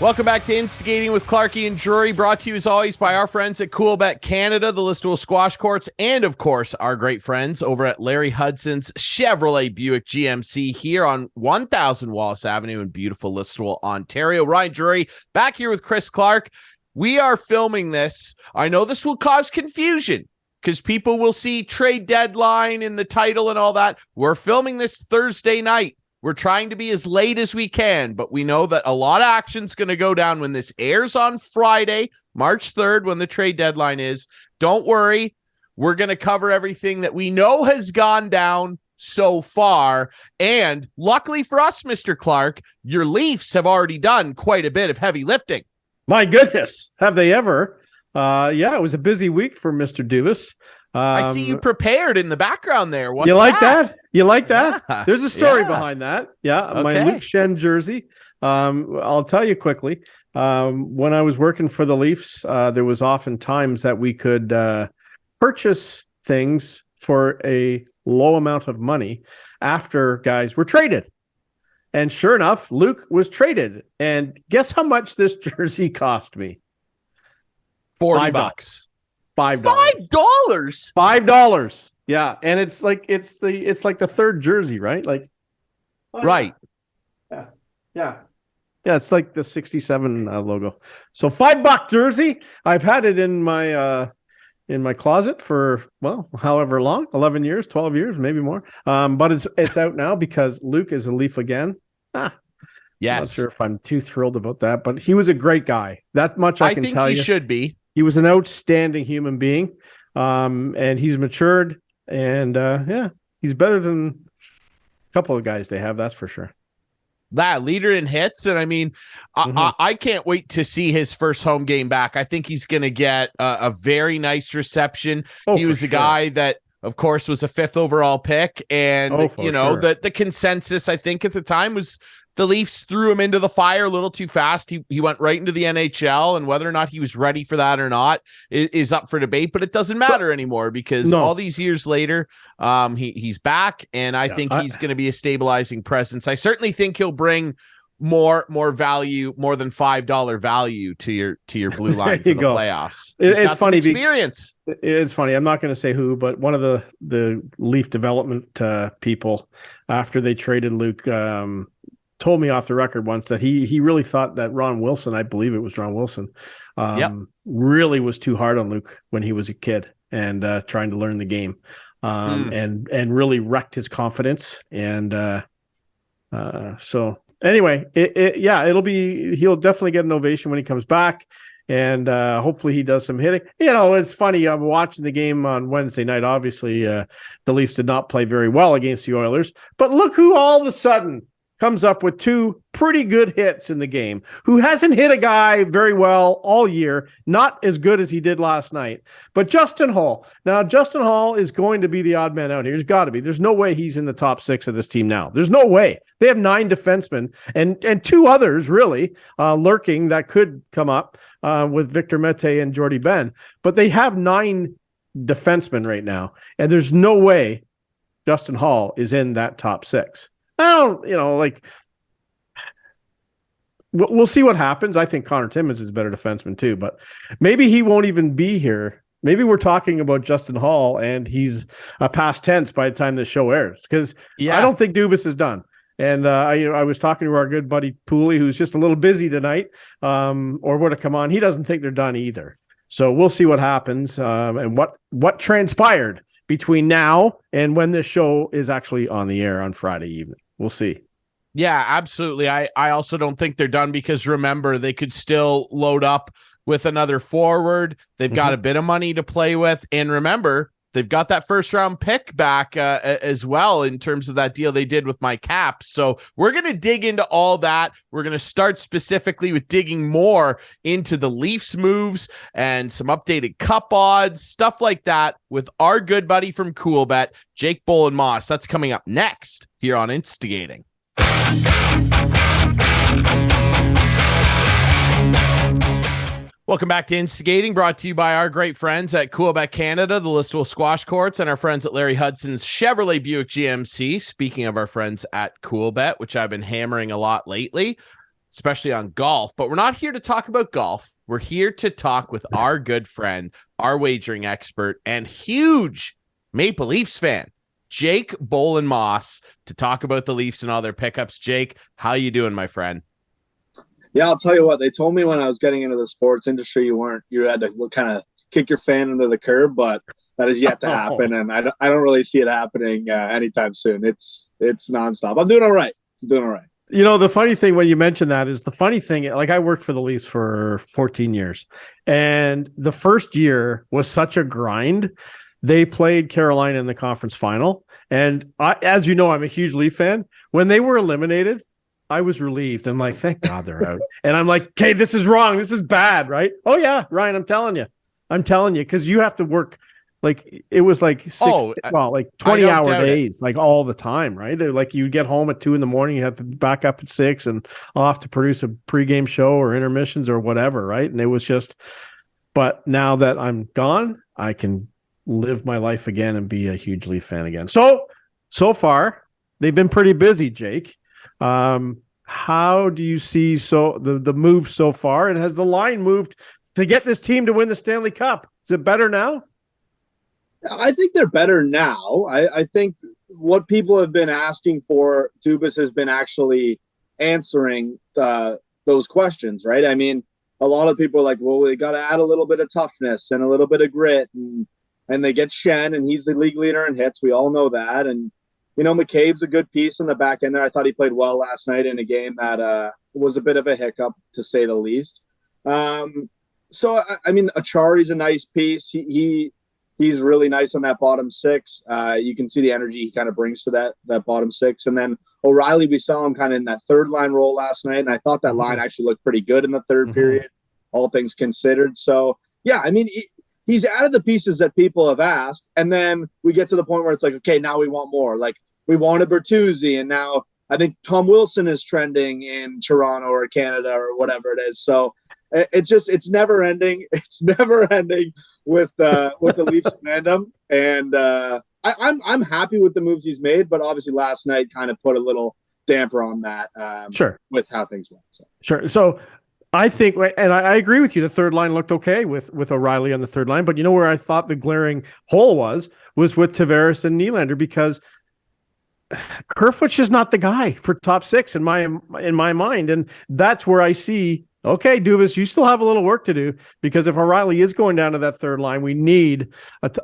Welcome back to Instigating with Clarkey and Drury, brought to you as always by our friends at Coolbet Canada, the Listowel Squash Courts, and of course, our great friends over at Larry Hudson's Chevrolet Buick GMC here on 1000 Wallace Avenue in beautiful Listowel, Ontario. Ryan Drury back here with Chris Clark. We are filming this. I know this will cause confusion because people will see trade deadline in the title and all that. We're filming this Thursday night. We're trying to be as late as we can, but we know that a lot of action's going to go down when this airs on Friday, March 3rd, when the trade deadline is. Don't worry. We're going to cover everything that we know has gone down so far. And luckily for us, Mr. Clark, your Leafs have already done quite a bit of heavy lifting. My goodness. Have they ever? Yeah, it was a busy week for Mr. Dubas. I see you prepared in the background there. What's you like that? You like that? Yeah. There's a story behind that. Yeah, Okay. My Luke Shen jersey. I'll tell you quickly. When I was working for the Leafs, there was often times that we could purchase things for a low amount of money after guys were traded. And sure enough, Luke was traded. And guess how much this jersey cost me? $40. $5. $5. Yeah, and it's like the third jersey, right? Like, Right. Yeah. It's like the 67 logo. So $5 jersey. I've had it in my closet for however long, 11 years, 12 years, maybe more. But it's out now because Luke is a Leaf again. Yes. I'm not sure if I'm too thrilled about that, but he was a great guy. That much I can tell you. I think he should be. He was an outstanding human being, and he's matured, and he's better than a couple of guys they have, that's for sure. That leader in hits, and I mean, I can't wait to see his first home game back. I think he's going to get a very nice reception. He was a guy that, of course, was a 5th overall pick, and the consensus I think at the time was the Leafs threw him into the fire a little too fast. He went right into the NHL, and whether or not he was ready for that or not is up for debate, but it doesn't matter anymore because all these years later, he's back, and I think he's going to be a stabilizing presence. I certainly think he'll bring more value, more than $5 value to your blue line for the playoffs. It's funny experience. It's funny. I'm not going to say who, but one of the Leaf development people after they traded Luke told me off the record once that he really thought that Ron Wilson, I believe it was Ron Wilson, really was too hard on Luke when he was a kid and trying to learn the game, and really wrecked his confidence. And so anyway, he'll definitely get an ovation when he comes back, and hopefully he does some hitting. It's funny. I'm watching the game on Wednesday night. Obviously, the Leafs did not play very well against the Oilers, but look who all of a sudden comes up with 2 pretty good hits in the game, who hasn't hit a guy very well all year, not as good as he did last night, but Justin Holl. Now, Justin Holl is going to be the odd man out here. He's got to be. There's no way he's in the top 6 of this team now. There's no way. They have 9 defensemen and 2 others, really, lurking that could come up with Victor Mete and Jordy Ben, but they have 9 defensemen right now, and there's no way Justin Holl is in that top 6. We'll see what happens. I think Connor Timmins is a better defenseman too, but maybe he won't even be here. Maybe we're talking about Justin Holl and he's a past tense by the time the show airs, because I don't think Dubas is done. And I was talking to our good buddy Pooley, who's just a little busy tonight, or would have come on. He doesn't think they're done either. So we'll see what happens and what transpired between now and when this show is actually on the air on Friday evening. We'll see. Yeah, absolutely. I also don't think they're done because remember, they could still load up with another forward. They've got a bit of money to play with. And remember, they've got that first round pick back as well in terms of that deal they did with my Caps. So we're going to dig into all that. We're going to start specifically with digging more into the Leafs moves and some updated cup odds, stuff like that with our good buddy from Coolbet, Jake Bolin-Moss. That's coming up next here on Instigating. Welcome back to Instigating, brought to you by our great friends at Coolbet Canada, the Listowel Squash Courts, and our friends at Larry Hudson's Chevrolet Buick GMC. Speaking of our friends at Coolbet, which I've been hammering a lot lately, especially on golf. But we're not here to talk about golf. We're here to talk with our good friend, our wagering expert, and huge Maple Leafs fan, Jake Bolin-Moss, to talk about the Leafs and all their pickups. Jake, how you doing, my friend? Yeah, I'll tell you what, they told me when I was getting into the sports industry, you had to kind of kick your fan into the curb, but that is yet to happen. And I don't really see it happening anytime soon. It's nonstop. I'm doing all right. You know, the funny thing when you mention that is like I worked for the Leafs for 14 years, and the first year was such a grind. They played Carolina in the conference final. And as you know, I'm a huge Leaf fan. When they were eliminated, I was relieved. I'm like, thank God they're out. And I'm like, okay, this is wrong. This is bad, right? Oh yeah, Ryan, I'm telling you, because you have to work. Like it was like 20-hour days, like all the time, right? Like you get home at 2 a.m, you have to back up at 6 and off to produce a pregame show or intermissions or whatever, right? And it was just, but now that I'm gone, I can live my life again and be a huge Leaf fan again. So far, they've been pretty busy, Jake. How do you see the move so far? And has the line moved to get this team to win the Stanley Cup? Is it better now? I think they're better now. I think what people have been asking for, Dubas has been actually answering those questions, right? I mean, a lot of people are like, well, they got to add a little bit of toughness and a little bit of grit. And they get Schenn, and he's the league leader in hits. We all know that. And, you know, McCabe's a good piece in the back end there. I thought he played well last night in a game that was a bit of a hiccup, to say the least. So, I mean, Achari's a nice piece. He's really nice on that bottom six. You can see the energy he kind of brings to that bottom six. And then O'Reilly, we saw him kind of in that third line role last night, and I thought that line actually looked pretty good in the third period, all things considered. So, yeah, I mean, he's added the pieces that people have asked, and then we get to the point where it's like, okay, now we want more. Like, we wanted Bertuzzi, and now I think Tom Wilson is trending in Toronto or Canada or whatever it is. So it's never ending. It's never ending with the Leafs fandom, and I'm happy with the moves he's made. But obviously, last night kind of put a little damper on that. Sure, with how things went. So. Sure. So I think, and I agree with you, the third line looked okay with O'Reilly on the third line. But you know where I thought the glaring hole was with Tavares and Nylander, because Kerfoot's just not the guy for top six in my mind, and that's where I see. Okay, Dubas, you still have a little work to do, because if O'Reilly is going down to that third line, we need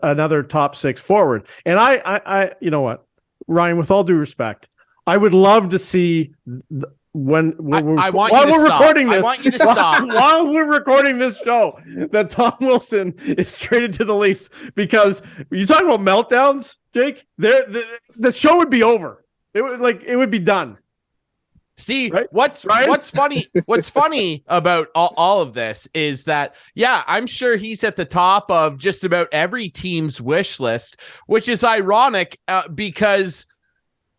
another top six forward. And I, you know what, Ryan, with all due respect, I would love to see while we're recording this show, that Tom Wilson is traded to the Leafs, because you talk about meltdowns, Jake. The show would be over. It would be done. See, right? What's funny about all of this is that, yeah, I'm sure he's at the top of just about every team's wish list, which is ironic because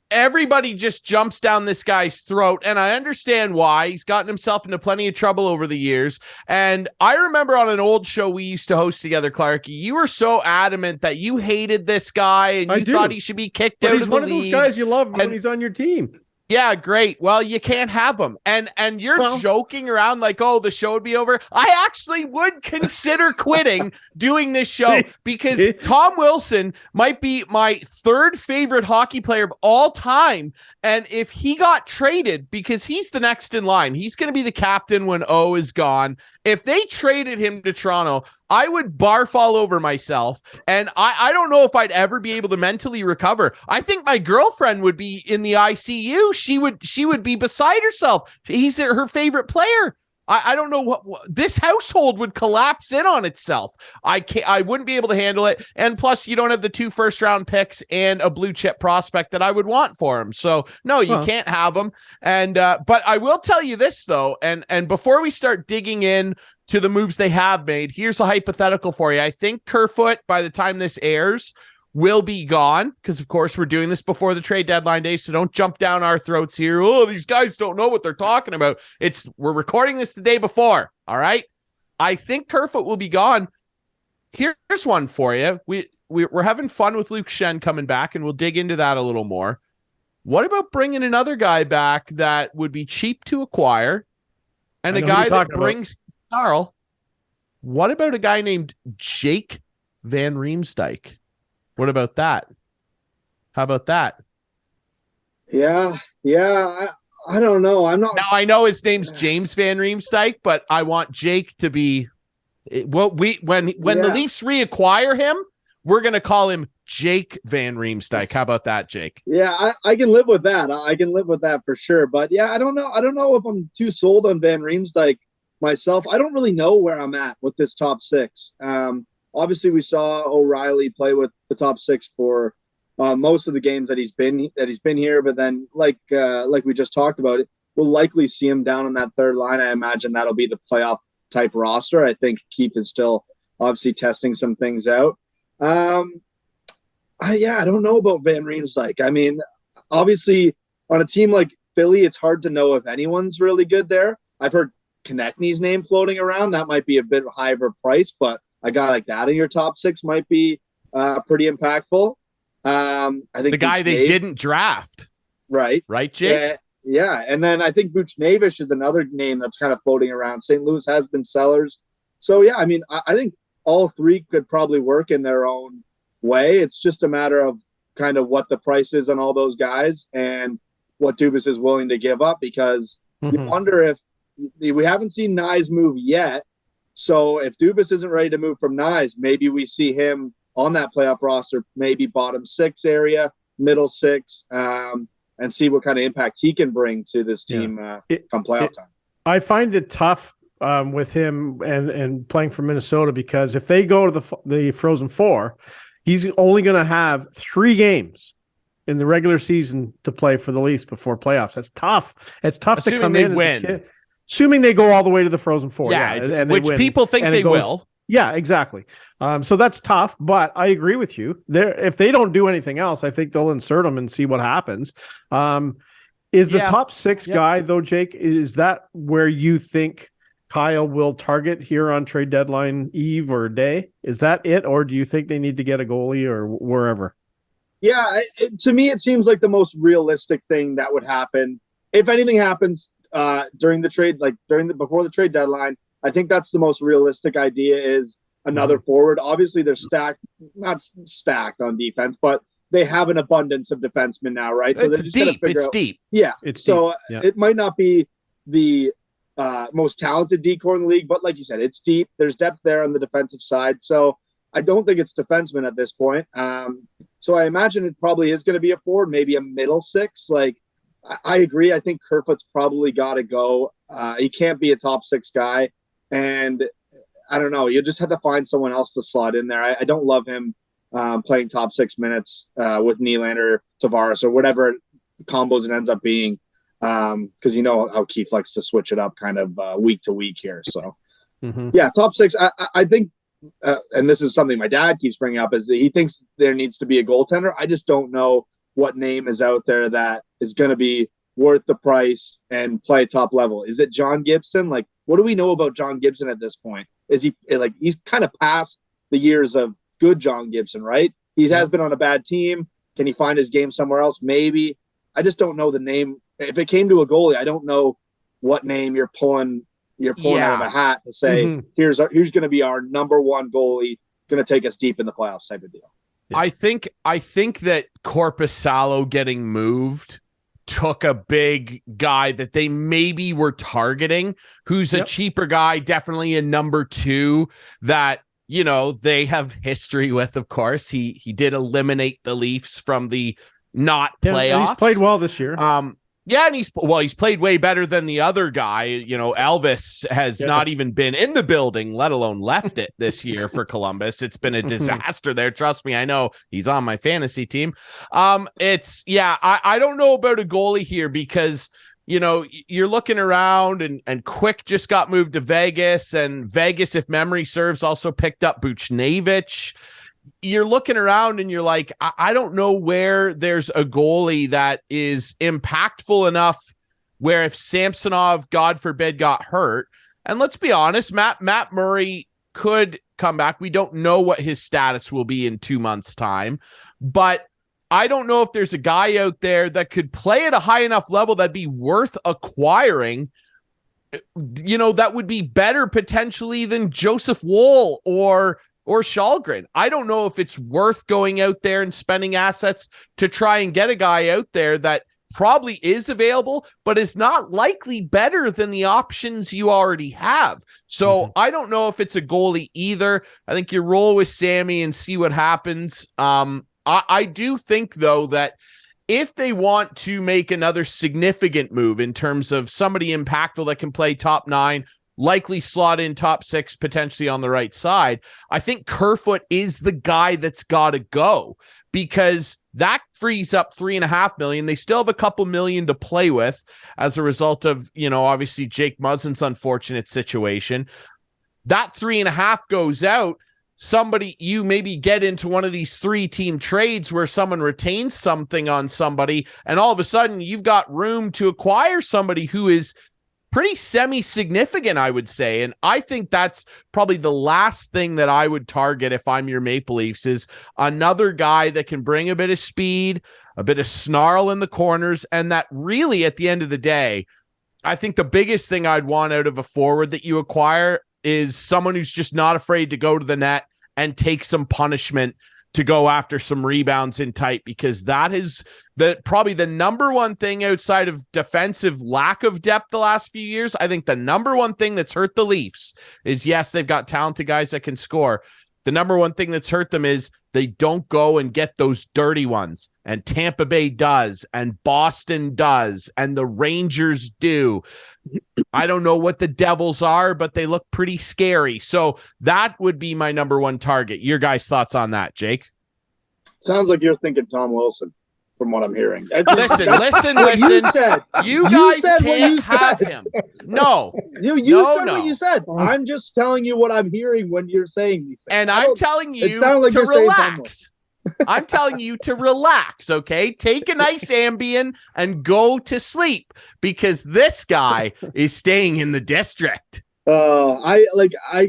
everybody just jumps down this guy's throat. And I understand why. He's gotten himself into plenty of trouble over the years. And I remember on an old show we used to host together, Clarkey, you were so adamant that you hated this guy and you thought he should be kicked out of the league. He's one of those guys you love when he's on your team. Yeah, great. Well, you can't have him. And you're joking around like, oh, the show would be over. I actually would consider quitting doing this show, because Tom Wilson might be my third favorite hockey player of all time. And if he got traded, because he's the next in line, he's going to be the captain when O is gone. If they traded him to Toronto, I would barf all over myself. And I don't know if I'd ever be able to mentally recover. I think my girlfriend would be in the ICU. She would be beside herself. He's her favorite player. I don't know what this household would collapse in on itself. I wouldn't be able to handle it. And plus, you don't have the 2 first-round picks and a blue chip prospect that I would want for him. So no, you can't have him. And but I will tell you this though, and before we start digging in to the moves they have made, here's a hypothetical for you. I think Kerfoot, by the time this airs, will be gone, because of course we're doing this before the trade deadline day, so don't jump down our throats here. Oh, these guys don't know what they're talking about. We're recording this the day before. All right, I think Kerfoot will be gone. Here's one for you. We're having fun with Luke Schenn coming back, and we'll dig into that a little more. What about bringing another guy back that would be cheap to acquire, And a guy that brings Carl. What about a guy named Jake Van Riemsdyk? What about that? How about that? Yeah. I don't know. I'm not. Now I know his name's James Van Riemsdyk, but I want Jake to be. Well, when the Leafs reacquire him, we're gonna call him Jake Van Riemsdyk. How about that, Jake? Yeah, I can live with that. I can live with that for sure. But yeah, I don't know. I don't know if I'm too sold on Van Riemsdyk myself. I don't really know where I'm at with this top six. Obviously, we saw O'Reilly play with the top six for most of the games that he's been here. But then, like we just talked about, we'll likely see him down on that third line. I imagine that'll be the playoff type roster. I think Keith is still obviously testing some things out. I don't know about Van Riemsdyk. I mean, obviously on a team like Philly, it's hard to know if anyone's really good there. I've heard Konechny's name floating around. That might be a bit high of a price, but a guy like that in your top six might be pretty impactful. I think the guy they didn't draft. Right, Jake? Yeah. And then I think Buchnevich is another name that's kind of floating around. St. Louis has been sellers. So, yeah, I mean, I think all three could probably work in their own way. It's just a matter of kind of what the price is on all those guys and what Dubas is willing to give up, because you wonder if we haven't seen Nyes move yet. So if Dubas isn't ready to move from Nyes, maybe we see him on that playoff roster, maybe bottom six area, middle six, and see what kind of impact he can bring to this team come playoff time. I find it tough with him and playing for Minnesota, because if they go to the Frozen Four, he's only going to have 3 games in the regular season to play for the Leafs before playoffs. That's tough. It's tough assuming to come they in win. As a kid. Assuming they go all the way to the Frozen Four. And which people think they will. Yeah, exactly. So that's tough, but I agree with you. If they don't do anything else, I think they'll insert them and see what happens. Is the top 6 guy, though, Jake, is that where you think Kyle will target here on trade deadline eve or day? Is that it, or do you think they need to get a goalie or wherever? Yeah, to me, it seems like the most realistic thing that would happen. If anything happens during the trade, like before the trade deadline, I think that's the most realistic idea, is another forward. Obviously, they're not stacked on defense, but they have an abundance of defensemen now, right? So it's deep. It's deep. Yeah. So it might not be the most talented decor in the league, but like you said, it's deep. There's depth there on the defensive side. So I don't think it's defensemen at this point. So I imagine it probably is going to be a forward, maybe a middle six. Like, I agree. I think Kerfoot's probably got to go. He can't be a top 6 guy. And I don't know. You just have to find someone else to slot in there. I don't love him playing top 6 minutes with Nylander, Tavares, or whatever combos it ends up being, because you know how Keith likes to switch it up kind of week to week here. So, yeah, top 6. I think, and this is something my dad keeps bringing up, is that he thinks there needs to be a goaltender. I just don't know what name is out there that is going to be worth the price and play top level. Is it John Gibson? Like, what do we know about John Gibson at this point? Is he like, he's kind of past the years of good John Gibson, right? He has been on a bad team. Can he find his game somewhere else? Maybe. I just don't know the name. If it came to a goalie, I don't know what name you're pulling out of a hat to say, here's going to be our number one goalie, going to take us deep in the playoffs type of deal. Yeah. I think that Korpisalo getting moved took a big guy that they maybe were targeting, who's a cheaper guy, definitely a number 2 that, you know, they have history with. Of course, he did eliminate the Leafs from the not playoffs. He's played well this year. Yeah, and he's played way better than the other guy. You know, Elvis has not even been in the building, let alone left it this year for Columbus. It's been a disaster there. Trust me, I know. He's on my fantasy team. I don't know about a goalie here, because, you know, you're looking around and Quick just got moved to Vegas, and Vegas, if memory serves, also picked up Buchnevich. You're looking around and you're like, I don't know where there's a goalie that is impactful enough where if Samsonov, God forbid, got hurt, and let's be honest, Matt Murray could come back. We don't know what his status will be in 2 months' time, but I don't know if there's a guy out there that could play at a high enough level that'd be worth acquiring that would be better potentially than Joseph Woll or Shalgren. I don't know if it's worth going out there and spending assets to try and get a guy out there that probably is available, but is not likely better than the options you already have. So I don't know if it's a goalie either. I think you roll with Sammy and see what happens. I do think, though, that if they want to make another significant move in terms of somebody impactful that can play top 9, likely slot in top 6, potentially on the right side, I think Kerfoot is the guy that's got to go, because that frees up $3.5 million. They still have a couple million to play with as a result of, obviously Jake Muzzin's unfortunate situation. That 3.5 goes out. Somebody, you maybe get into one of these 3-team trades where someone retains something on somebody, and all of a sudden you've got room to acquire somebody who is pretty semi-significant, I would say. And I think that's probably the last thing that I would target if I'm your Maple Leafs, is another guy that can bring a bit of speed, a bit of snarl in the corners, and that really, at the end of the day, I think the biggest thing I'd want out of a forward that you acquire is someone who's just not afraid to go to the net and take some punishment to go after some rebounds in tight, because that is probably the number one thing outside of defensive lack of depth the last few years. I think the number one thing that's hurt the Leafs is, yes, they've got talented guys that can score. The number one thing that's hurt them is they don't go and get those dirty ones. And Tampa Bay does, and Boston does, and the Rangers do. I don't know what the Devils are, but they look pretty scary. So that would be my number one target. Your guys' thoughts on that, Jake? Sounds like you're thinking Tom Wilson, from what I'm hearing. Listen. You guys can't have him. No. You said what you said. I'm just telling you what I'm hearing when you're saying these things. And I'm telling you to relax. I'm telling you to relax, okay? Take a nice Ambien and go to sleep, because this guy is staying in the district. I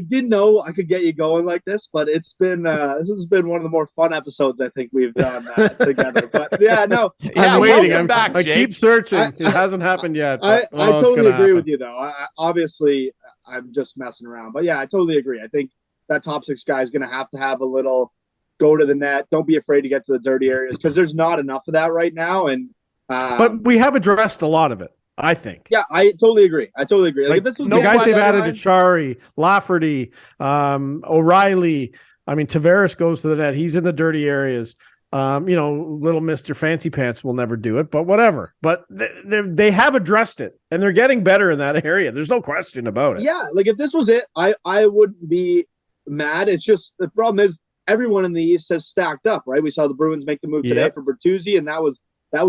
didn't know I could get you going like this, but it's been this has been one of the more fun episodes I think we've done together. But yeah, no, I'm waiting. I keep searching. It hasn't happened yet. I totally agree with you, though. Obviously, I'm just messing around, but yeah, I totally agree. I think that top 6 guy is going to have a little go to the net. Don't be afraid to get to the dirty areas, because there's not enough of that right now. And but we have addressed a lot of it, I think. Yeah, I totally agree. Like, if this was no guys they've added to Chari, Lafferty, O'Reilly. I mean, Tavares goes to the net. He's in the dirty areas. Little Mr. Fancy Pants will never do it, but whatever. But they have addressed it, and they're getting better in that area. There's no question about it. Yeah, like if this was it, I wouldn't be mad. It's just the problem is everyone in the East has stacked up, right? We saw the Bruins make the move today for Bertuzzi, and that was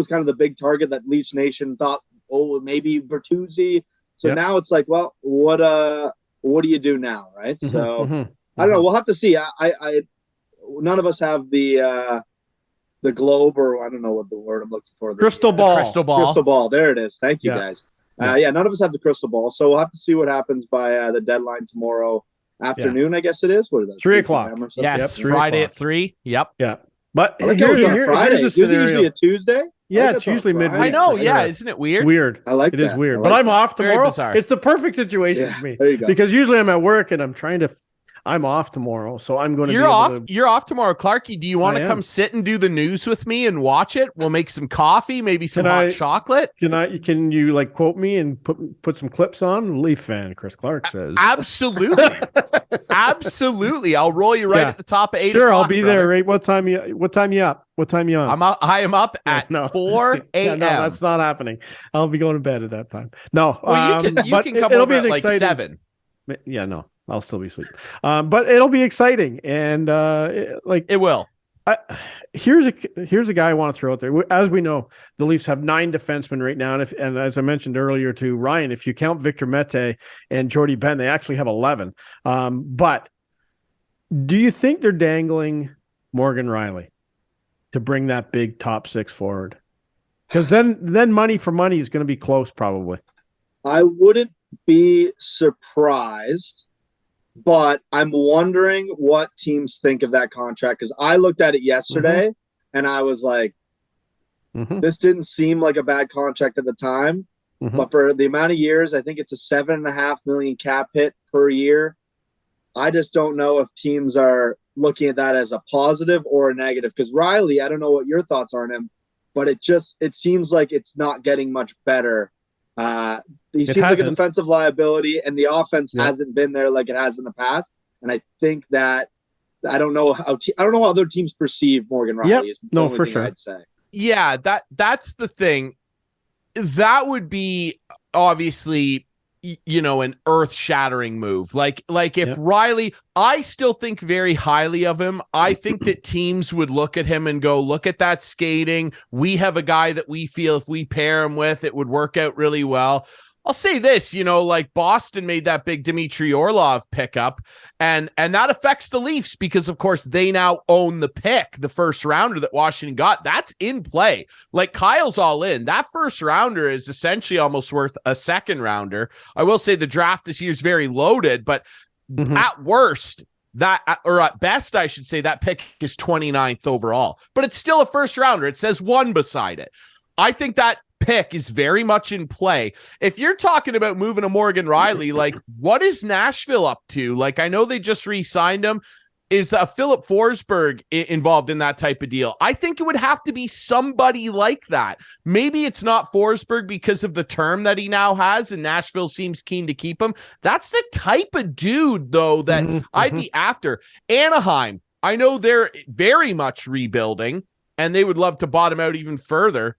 kind of the big target that Leafs Nation thought, oh, maybe Bertuzzi. So now it's like, well, what do you do now, right? So I don't know. We'll have to see. I none of us have the globe, or I don't know what the word I'm looking for. Crystal ball. Crystal ball. There it is. Thank you, guys. None of us have the crystal ball, so we'll have to see what happens by the deadline tomorrow afternoon. I guess it is. What is that? 3:00. Yes, Friday at 3. Yep. Yeah. But here's a scenario. Usually a Tuesday. Yeah, it's usually midweek. I know. Yeah, isn't it weird? Weird. I like it. It is weird. But I'm off tomorrow. It's the perfect situation for me. There you go. Because usually I'm at work and I'm off tomorrow, so I'm going to. You're off tomorrout, Clarkey. Do you want to come sit and do the news with me and watch it? We'll make some coffee, maybe some hot chocolate. Can you like quote me and put some clips on? Leaf fan, Chris Clark says. Absolutely, absolutely. I'll roll you right at the top of 8. Sure, I'll be there. Right? What time you up? What time you on? I am up at 4 a.m. No, that's not happening. I'll be going to bed at that time. No, well, you can come over at like 7. Yeah, no. I'll still be asleep. But it'll be exciting. And it will. Here's a guy I want to throw out there. As we know, the Leafs have 9 defensemen right now. And as I mentioned earlier to Ryan, if you count Victor Mete and Jordy Ben, they actually have 11. But do you think they're dangling Morgan Riley to bring that big top 6 forward? Because then money for money is going to be close, probably. I wouldn't be surprised. But I'm wondering what teams think of that contract, because I looked at it yesterday and I was like, this didn't seem like a bad contract at the time. But for the amount of years, I think it's a $7.5 million cap hit per year. I just don't know if teams are looking at that as a positive or a negative. Because Riley, I don't know what your thoughts are on him, but it seems like it's not getting much better. He seems like a defensive liability, and the offense hasn't been there like it has in the past. And I think that I don't know how other teams perceive Morgan Riley. Yep. No, for sure. I'd say. Yeah, that's the thing. That would be obviously, an earth-shattering move. Like if Riley, I still think very highly of him. I think that teams would look at him and go, look at that skating. We have a guy that we feel if we pair him with, it would work out really well. I'll say this, like Boston made that big Dmitry Orlov pickup, and that affects the Leafs because, of course, they now own the pick, the first rounder that Washington got. That's in play. Like Kyle's all in. That first rounder is essentially almost worth a second rounder. I will say the draft this year is very loaded, but at worst, or at best, I should say, that pick is 29th overall, but it's still a first rounder. It says 1 beside it. I think that pick is very much in play. If you're talking about moving a Morgan Riley, like what is Nashville up to? Like I know they just re-signed him. Is Philip Forsberg involved in that type of deal? I think it would have to be somebody like that. Maybe it's not Forsberg because of the term that he now has, and Nashville seems keen to keep him. That's the type of dude, though, that I'd be after. Anaheim, I know they're very much rebuilding, and they would love to bottom out even further.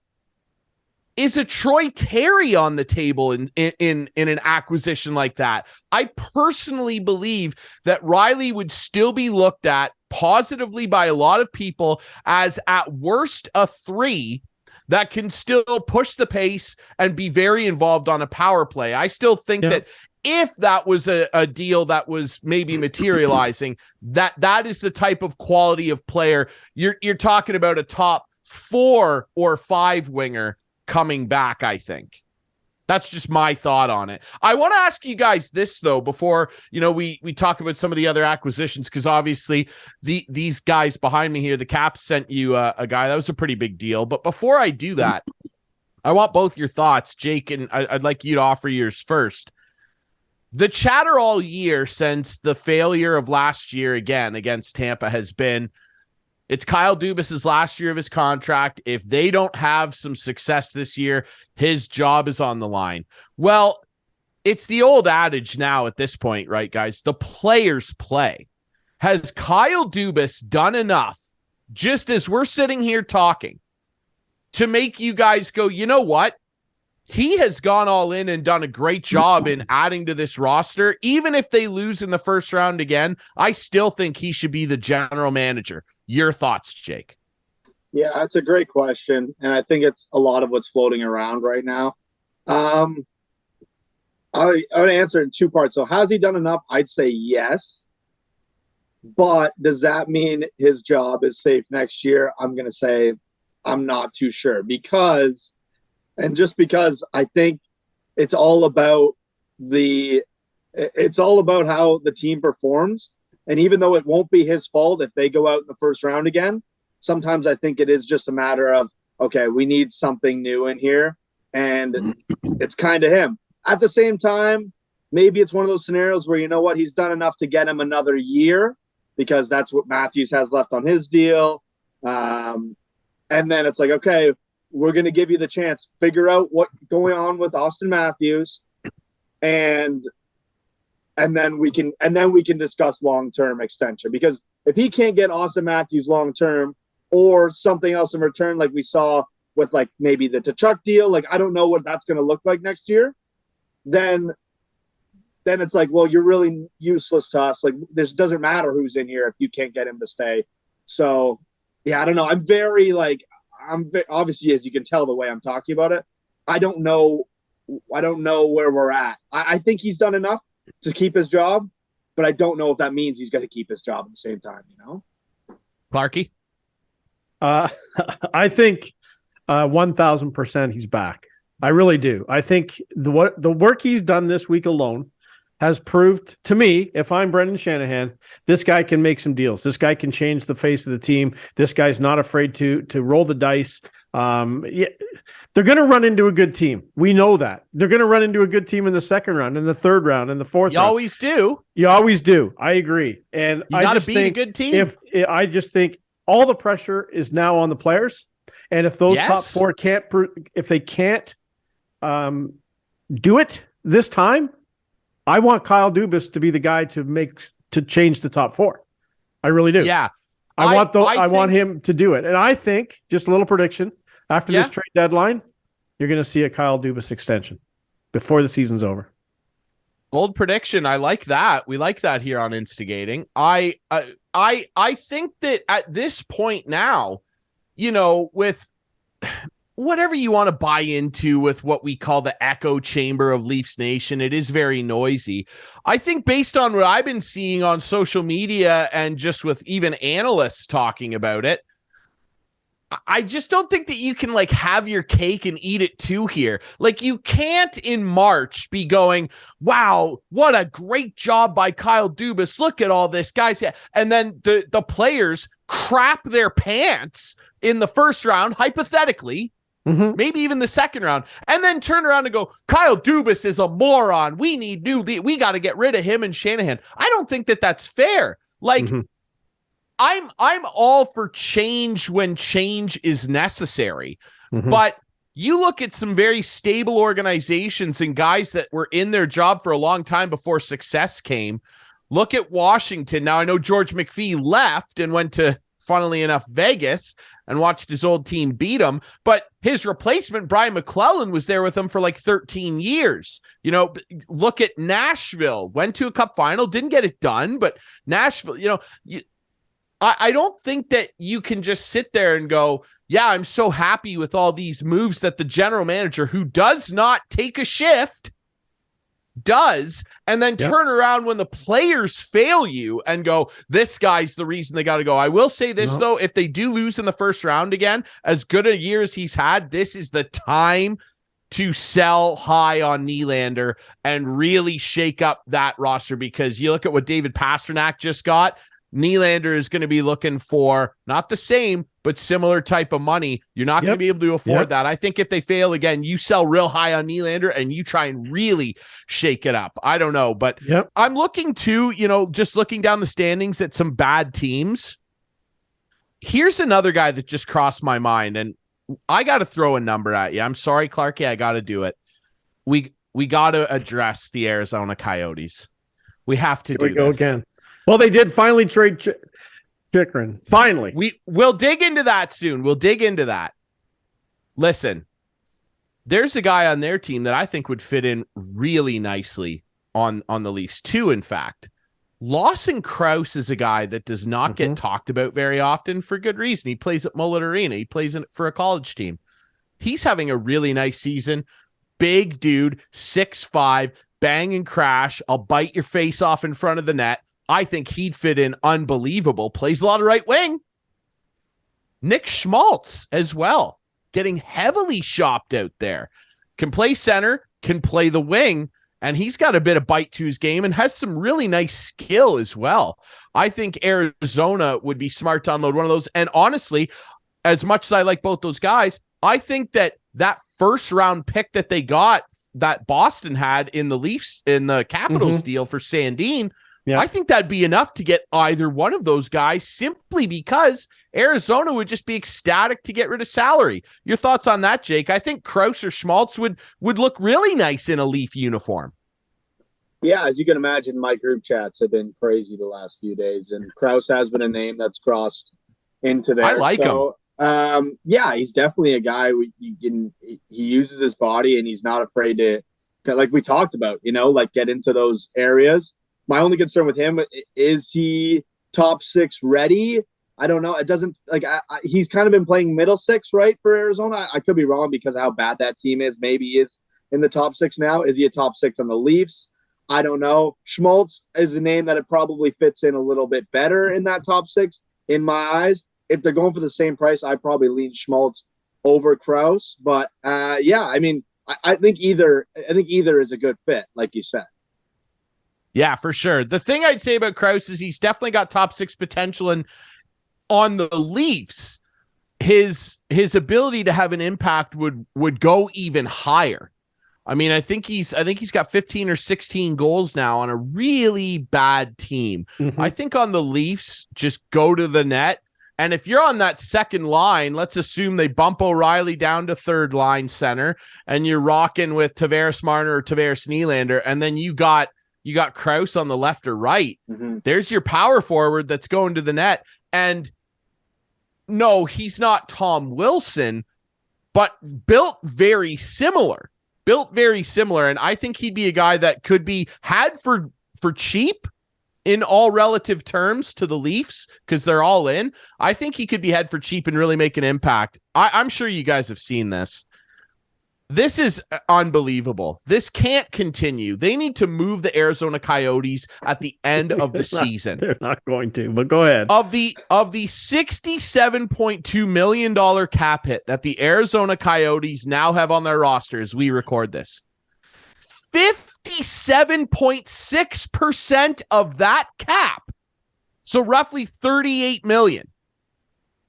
Is a Troy Terry on the table in an acquisition like that? I personally believe that Riley would still be looked at positively by a lot of people as at worst a 3 that can still push the pace and be very involved on a power play. I still think that if that was a deal that was maybe materializing, that is the type of quality of player you're talking about, a top 4 or 5 winger coming back. I think that's just my thought on it. I want to ask you guys this though, before we talk about some of the other acquisitions, because obviously these guys behind me here, the Caps sent you a guy that was a pretty big deal. But before I do that, I want both your thoughts, Jake, and I'd like you to offer yours first. The chatter all year since the failure of last year again against Tampa has been, it's Kyle Dubas' last year of his contract. If they don't have some success this year, his job is on the line. Well, it's the old adage now at this point, right, guys? The players play. Has Kyle Dubas done enough, just as we're sitting here talking, to make you guys go, you know what? He has gone all in and done a great job in adding to this roster. Even if they lose in the first round again, I still think he should be the general manager. Your thoughts, Jake? Yeah, that's a great question. And I think it's a lot of what's floating around right now. I would answer it in 2 parts. So has he done enough? I'd say yes. But does that mean his job is safe next year? I'm going to say I'm not too sure because I think it's all about how the team performs. And even though it won't be his fault if they go out in the first round again, sometimes I think it is just a matter of, okay, we need something new in here. And it's kind of him. At the same time, maybe it's one of those scenarios where, you know what, he's done enough to get him another year because that's what Matthews has left on his deal. And then it's like, okay, we're going to give you the chance, figure out what's going on with Austin Matthews. And then we can discuss long-term extension, because if he can't get Austin Matthews long-term or something else in return, like we saw with like maybe the Tkachuk deal, like I don't know what that's going to look like next year, then it's like, well, you're really useless to us. Like this doesn't matter who's in here if you can't get him to stay. So yeah, I don't know. I'm very obviously, as you can tell the way I'm talking about it, I don't know where we're at. I think he's done enough to keep his job, but I don't know if that means he's going to keep his job at the same time, Clarkey? I think 1,000% he's back. I really do. I think the work he's done this week alone has proved to me, if I'm Brendan Shanahan, this guy can make some deals. This guy can change the face of the team. This guy's not afraid to roll the dice Yeah, they're going to run into a good team. We know that. They're going to run into a good team in the second round, in the third round, in the fourth round. You always do. You always do. I agree. And you got to beat a good team. I just think all the pressure is now on the players. And if those top four can't do it this time, I want Kyle Dubas to be the guy to change the top four. I really do. Yeah. I want him to do it. And I think, just a little prediction, after this trade deadline, you're going to see a Kyle Dubas extension before the season's over. Bold prediction. I like that. We like that here on Instigating. I think that at this point now, with whatever you want to buy into with what we call the echo chamber of Leafs Nation, it is very noisy. I think based on what I've been seeing on social media and just with even analysts talking about it, I just don't think that you can have your cake and eat it too here. You can't in March be going, wow, what a great job by Kyle Dubas. Look at all this, guys. And then the players crap their pants in the first round, hypothetically, maybe even the second round, and then turn around and go, Kyle Dubas is a moron. We got to get rid of him and Shanahan. I don't think that that's fair. I'm all for change when change is necessary, but you look at some very stable organizations and guys that were in their job for a long time before success came. Look at Washington. Now, I know George McPhee left and went to, funnily enough, Vegas and watched his old team beat him, but his replacement, Brian McClellan, was there with him for 13 years. Look at Nashville, went to a cup final, didn't get it done, but Nashville, I don't think that you can just sit there and go, yeah, I'm so happy with all these moves that the general manager, who does not take a shift, does, and then turn around when the players fail you and go, this guy's the reason they got to go. I will say this, though, if they do lose in the first round again, as good a year as he's had, this is the time to sell high on Nylander and really shake up that roster, because you look at what David Pastrnak just got. Nylander is going to be looking for not the same, but similar type of money. You're not going to be able to afford that. I think if they fail again, you sell real high on Nylander and you try and really shake it up. I don't know, but I'm looking to, just looking down the standings at some bad teams. Here's another guy that just crossed my mind, and I got to throw a number at you. I'm sorry, Clarkey, I got to do it. We got to address the Arizona Coyotes. We have to do this. Here we go again. Well, they did finally trade Chikrin. Finally. We'll dig into that soon. We'll dig into that. Listen, there's a guy on their team that I think would fit in really nicely on the Leafs too, in fact. Lawson Krause is a guy that does not get talked about very often for good reason. He plays at Mullet Arena. He plays for a college team. He's having a really nice season. Big dude, 6'5", bang and crash. I'll bite your face off in front of the net. I think he'd fit in unbelievable. Plays a lot of right wing. Nick Schmaltz as well, getting heavily shopped out there. Can play center, can play the wing, and he's got a bit of bite to his game and has some really nice skill as well. I think Arizona would be smart to unload one of those. And honestly, as much as I like both those guys, I think that first round pick that they got, that Boston had in the Leafs, in the Capitals deal for Sandin, I think that'd be enough to get either one of those guys, simply because Arizona would just be ecstatic to get rid of salary. Your thoughts on that, Jake? I think Krause or Schmaltz would look really nice in a Leaf uniform. Yeah, as you can imagine, my group chats have been crazy the last few days, and Krause has been a name that's crossed into there. I like him. Yeah, he's definitely a guy he uses his body, and he's not afraid to, like we talked about, get into those areas. My only concern with him is he top six ready. I don't know. It doesn't he's kind of been playing middle six, right, for Arizona. I could be wrong because of how bad that team is. Maybe he is in the top six now. Is he a top six on the Leafs? I don't know. Schmaltz is a name that it probably fits in a little bit better in that top six in my eyes. If they're going for the same price, I probably lean Schmaltz over Krause. But I think either is a good fit, like you said. Yeah, for sure. The thing I'd say about Krause is he's definitely got top six potential, and on the Leafs, his ability to have an impact would go even higher. I mean, I think he's got 15 or 16 goals now on a really bad team. Mm-hmm. I think on the Leafs, just go to the net. And if you're on that second line, let's assume they bump O'Reilly down to third line center and you're rocking with Tavares Marner or Tavares Nylander. And then you got Krause on the left or right. Mm-hmm. There's your power forward that's going to the net. And no, he's not Tom Wilson, but built very similar. And I think he'd be a guy that could be had for cheap in all relative terms to the Leafs because they're all in. I think he could be had for cheap and really make an impact. I'm sure you guys have seen this. This is unbelievable. This can't continue. They need to move the Arizona Coyotes at the end of the season. They're not going to, but go ahead. Of the $67.2 million cap hit that the Arizona Coyotes now have on their roster as we record this, 57.6% of that cap, so roughly $38 million,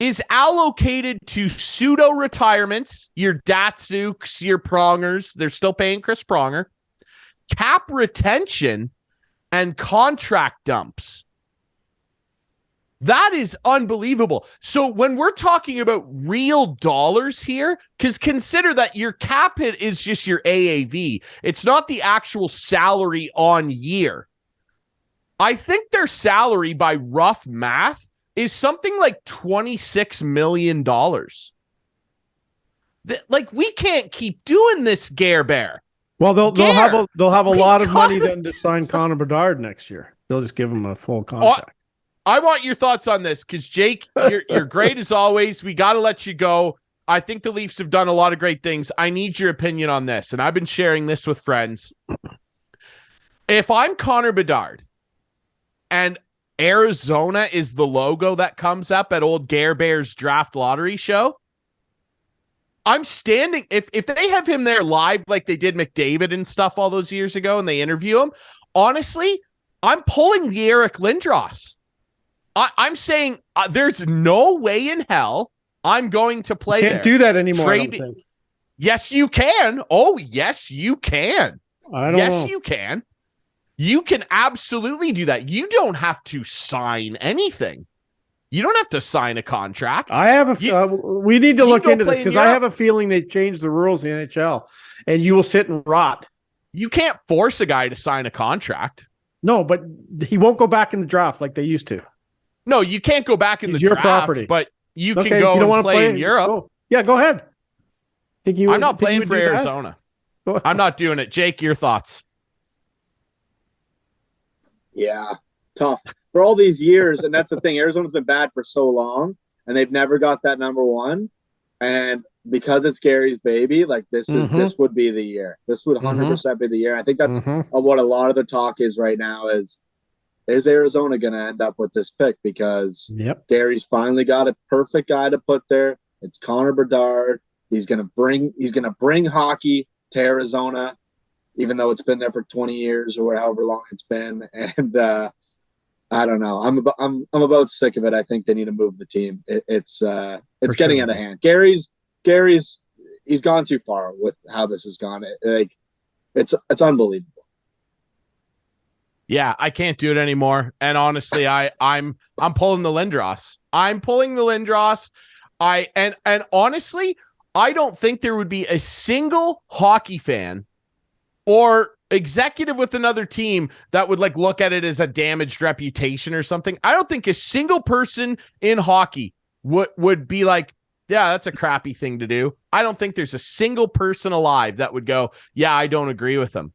is allocated to pseudo retirements, your Datsuks, your Prongers. They're still paying Chris Pronger, cap retention, and contract dumps. That is unbelievable. So when we're talking about real dollars here, because consider that your cap hit is just your AAV. It's not the actual salary on year. I think their salary by rough math is something like $26 million. Like, we can't keep doing this, Gare Bear. Well, they'll have a lot of money then to sign some... Connor Bedard next year. They'll just give him a full contract. I want your thoughts on this because, Jake, you're great as always. We got to let you go. I think the Leafs have done a lot of great things. I need your opinion on this, and I've been sharing this with friends. If I'm Connor Bedard and Arizona is the logo that comes up at old Gare Bear's draft lottery show, I'm standing. If they have him there live like they did McDavid and stuff all those years ago and they interview him, honestly, I'm pulling the Eric Lindros. I'm saying there's no way in hell I'm going to play there. Can't do that anymore, I don't think. Yes, you can. Oh, yes, you can. Yes, you can. You can absolutely do that. You don't have to sign anything. You don't have to sign a contract. I have we need to look into this because I have a feeling they changed the rules in the NHL and you will sit and rot. You can't force a guy to sign a contract. No, but he won't go back in the draft like they used to. No, you can't go back in the draft, property. But you can go and play in Europe. Go. Yeah, go ahead. I'm not playing for Arizona. I'm not doing it. Jake, your thoughts? Yeah, tough. For all these years, and that's the thing, Arizona's been bad for so long, and they've never got that number one. And because it's Gary's baby, like this would be the year. This would 100% be the year. I think that's what a lot of the talk is right now is Arizona going to end up with this pick because Gary's finally got a perfect guy to put there. It's Connor Bedard. He's going to bring hockey to Arizona, even though it's been there for 20 years or however long it's been. And I don't know. I'm about sick of it. I think they need to move the team. It's getting out of hand. Gary's he's gone too far with how this has gone. It's unbelievable. Yeah, I can't do it anymore. And honestly, I'm pulling the Lindros. I'm pulling the Lindros. And honestly, I don't think there would be a single hockey fan or executive with another team that would look at it as a damaged reputation or something. I don't think a single person in hockey would be like, yeah, that's a crappy thing to do. I don't think there's a single person alive that would go, yeah, I don't agree with them.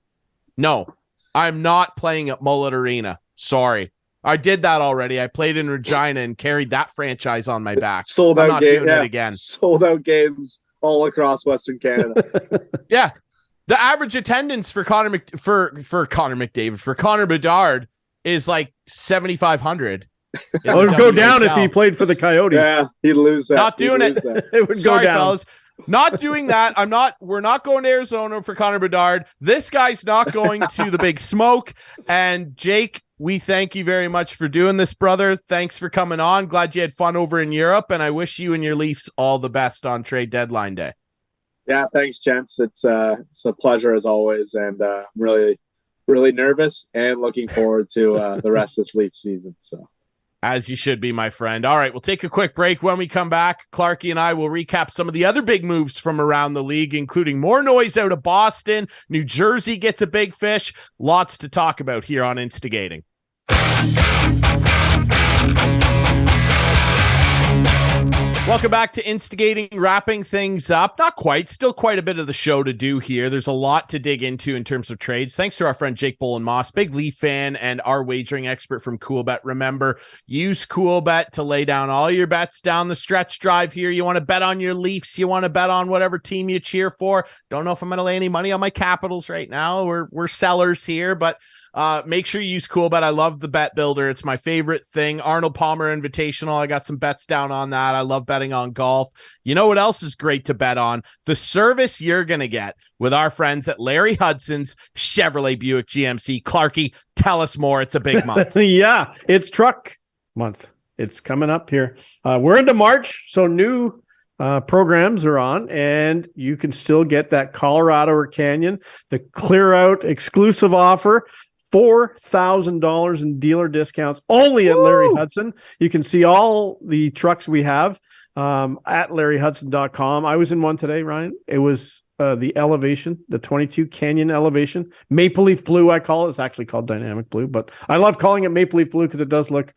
No, I'm not playing at Mullet Arena. Sorry. I did that already. I played in Regina and carried that franchise on my back. Sold out games. Doing it again. Sold out games all across Western Canada. Yeah. The average attendance for Connor Bedard is like 7,500. It would go down if he played for the Coyotes. Yeah, he'd lose that. Not doing it. It would go down. Fellas. Not doing that. We're not going to Arizona for Connor Bedard. This guy's not going to the Big Smoke. And Jake, we thank you very much for doing this, brother. Thanks for coming on. Glad you had fun over in Europe, and I wish you and your Leafs all the best on trade deadline day. Yeah, thanks, gents. It's a pleasure as always, and I'm really, really nervous and looking forward to the rest of this Leaf season. So, as you should be, my friend. All right, we'll take a quick break. When we come back, Clarkey and I will recap some of the other big moves from around the league, including more noise out of Boston. New Jersey gets a big fish. Lots to talk about here on Instigating. Welcome back to Instigating, wrapping things up. Not quite, still quite a bit of the show to do here. There's a lot to dig into in terms of trades. Thanks to our friend Jake Bolin-Moss, big Leaf fan and our wagering expert from Coolbet. Remember, use Coolbet to lay down all your bets down the stretch drive here. You want to bet on your Leafs, you want to bet on whatever team you cheer for. Don't know if I'm going to lay any money on my Capitals right now. We're sellers here, but make sure you use Coolbet. I love the bet builder. It's my favorite thing. Arnold Palmer Invitational. I got some bets down on that. I love betting on golf. You know what else is great to bet on? The service you're going to get with our friends at Larry Hudson's Chevrolet Buick GMC. Clarkey, tell us more. It's a big month. Yeah, it's truck month. It's coming up here. We're into March, so new programs are on, and you can still get that Colorado or Canyon, the clear out exclusive offer. $4,000 in dealer discounts only at Larry Hudson. You can see all the trucks we have at LarryHudson.com. I was in one today, Ryan. It was the Elevation, the 22 Canyon Elevation. Maple Leaf Blue, I call it. It's actually called Dynamic Blue, but I love calling it Maple Leaf Blue because it does look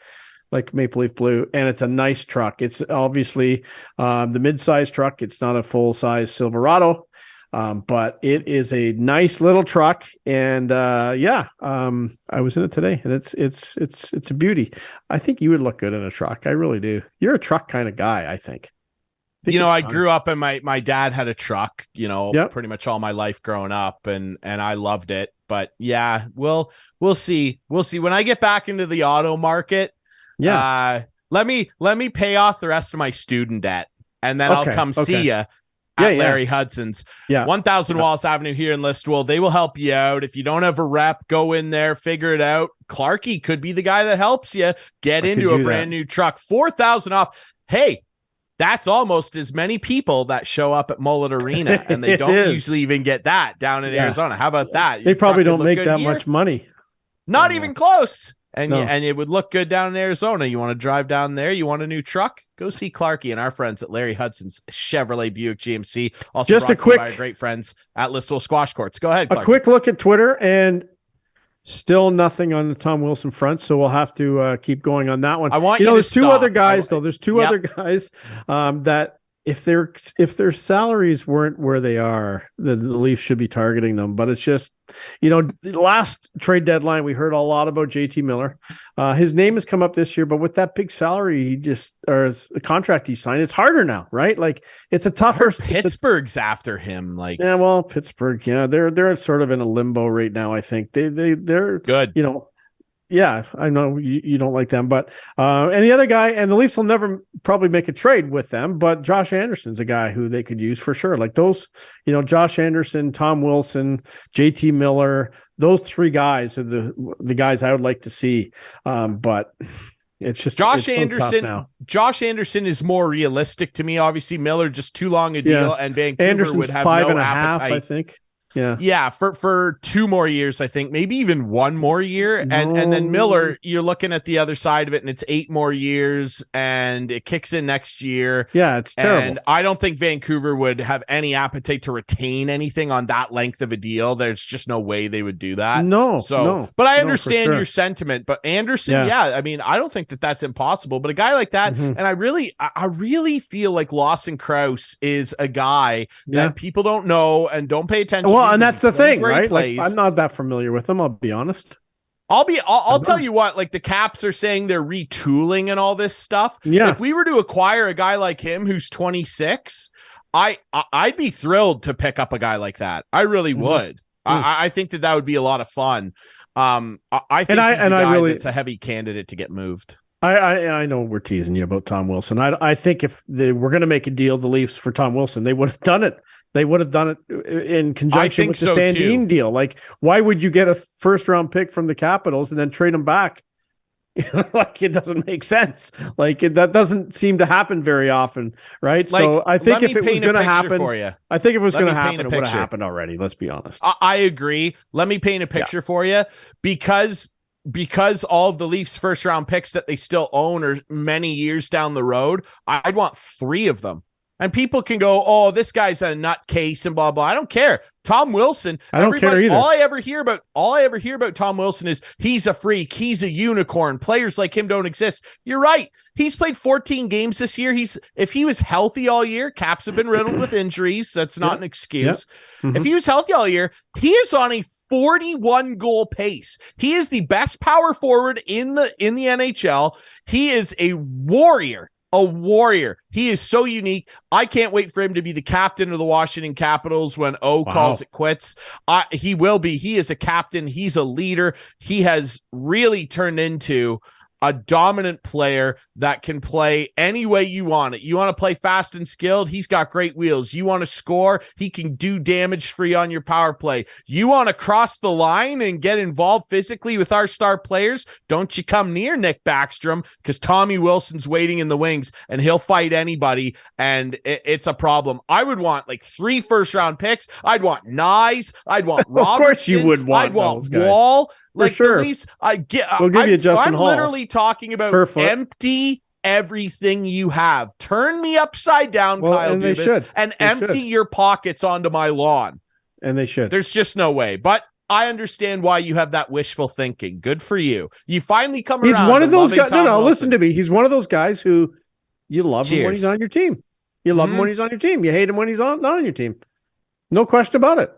like Maple Leaf Blue, and it's a nice truck. It's obviously the mid-size truck. It's not a full-size Silverado. But it is a nice little truck, and I was in it today, and it's a beauty. I think you would look good in a truck. I really do. You're a truck kind of guy, I think. I grew up and my dad had a truck, pretty much all my life growing up, and I loved it. But yeah, we'll see. We'll see when I get back into the auto market. Yeah. Let me pay off the rest of my student debt, and then I'll come see you. Larry Hudson's. 1000 Wallace Avenue here in Listowel. They will help you out. If you don't have a rep, go in there, figure it out. Clarkey could be the guy that helps you get into a brand new truck. 4,000 off. Hey, that's almost as many people that show up at Mullet Arena, and they don't usually even get that down in Arizona. How about that? They probably don't make that much money. Not even close. And it would look good down in Arizona. You want to drive down there? You want a new truck? Go see Clarkey and our friends at Larry Hudson's Chevrolet Buick GMC. Also just brought to you by our great friends at Listowel Squash Courts. Go ahead, Clarkey. A quick look at Twitter, and still nothing on the Tom Wilson front, so we'll have to keep going on that one. I want you there's to two stop. other guys, though. There's two other guys that if their salaries weren't where they are, the Leafs should be targeting them. But it's just, the last trade deadline, we heard a lot about JT Miller. His name has come up this year, but with that big salary, the contract he signed, it's harder now, right? Like it's a tougher. Pittsburgh's after him. Pittsburgh, they're sort of in a limbo right now. I think they're good. Yeah, I know you don't like them, but and the other guy, and the Leafs will never probably make a trade with them, but Josh Anderson's a guy who they could use for sure. Like those, Josh Anderson, Tom Wilson, JT Miller, those three guys are the guys I would like to see. But it's just Josh Anderson. So Josh Anderson is more realistic to me. Obviously, Miller just too long a deal, and Vancouver Anderson's would have 5.5, no appetite. I think. Yeah, for 2 more years, I think, maybe even 1 more year. And then Miller, you're looking at the other side of it, and it's 8 more years, and it kicks in next year. Yeah, it's terrible. And I don't think Vancouver would have any appetite to retain anything on that length of a deal. There's just no way they would do that. But I understand your sentiment. But Anderson, I mean, I don't think that's impossible. But a guy like that, and I really feel like Lawson Krause is a guy that people don't know and don't pay attention to. Well, and that's the thing, right? Like, I'm not that familiar with him, I'll be honest. I'll tell you what, like the Caps are saying they're retooling and all this stuff. Yeah. If we were to acquire a guy like him who's 26, I'd be thrilled to pick up a guy like that. I really would. I think that would be a lot of fun. I think that's a heavy candidate to get moved. I know we're teasing you about Tom Wilson. I think if they were going to make a deal, the Leafs, for Tom Wilson, they would have done it They would have done it in conjunction with the Sandine deal. Like, why would you get a first-round pick from the Capitals and then trade them back? Like, it doesn't make sense. Like, that doesn't seem to happen very often, right? Like, so I think if it was going to happen, for you. I think if it was going to happen, it would have happened already. Let's be honest. I agree. Let me paint a picture for you, because all of the Leafs first round picks that they still own are many years down the road. I'd want 3 of them. And people can go, oh, this guy's a nutcase and blah, blah. I don't care. Tom Wilson. I don't care either. All I ever hear about Tom Wilson is he's a freak. He's a unicorn. Players like him don't exist. You're right. He's played 14 games this year. If he was healthy all year, Caps have been riddled with injuries. That's not an excuse. Mm-hmm. If he was healthy all year, he is on a 41 goal pace. He is the best power forward in the NHL. He is a warrior. He is so unique. I can't wait for him to be the captain of the Washington Capitals when calls it quits. He will be. He is a captain. He's a leader. He has really turned into a dominant player that can play any way you want it. You want to play fast and skilled? He's got great wheels. You want to score? He can do damage for you on your power play. You want to cross the line and get involved physically with our star players? Don't you come near Nick Backstrom, because Tommy Wilson's waiting in the wings and he'll fight anybody, and it's a problem. I would want like 3 first-round picks. I'd want Nyes. I'd want Robertson. Of course you would want I'd want Wall. Like, sure. The Leafs, we'll give you Justin Hall. I'm literally talking about empty everything you have. Turn me upside down, Kyle Dubas, and empty your pockets onto my lawn. And they should. There's just no way. But I understand why you have that wishful thinking. Good for you. You finally come around. He's one of those guys. No, listen to me. He's one of those guys who you love him when he's on your team. You love him when he's on your team. You hate him when he's not on your team. No question about it.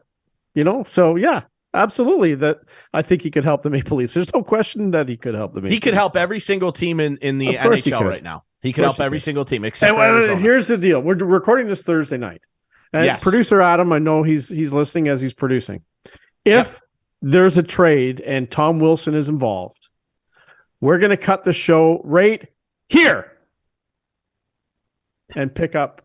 So yeah. Absolutely, that I think he could help the Maple Leafs. There's no question that he could help the Maple Leafs. He could help every single team in the NHL right now. He could help every single team except for Arizona. Here's the deal. We're recording this Thursday night. And producer Adam, I know he's listening as he's producing. If there's a trade and Tom Wilson is involved, we're going to cut the show right here and pick up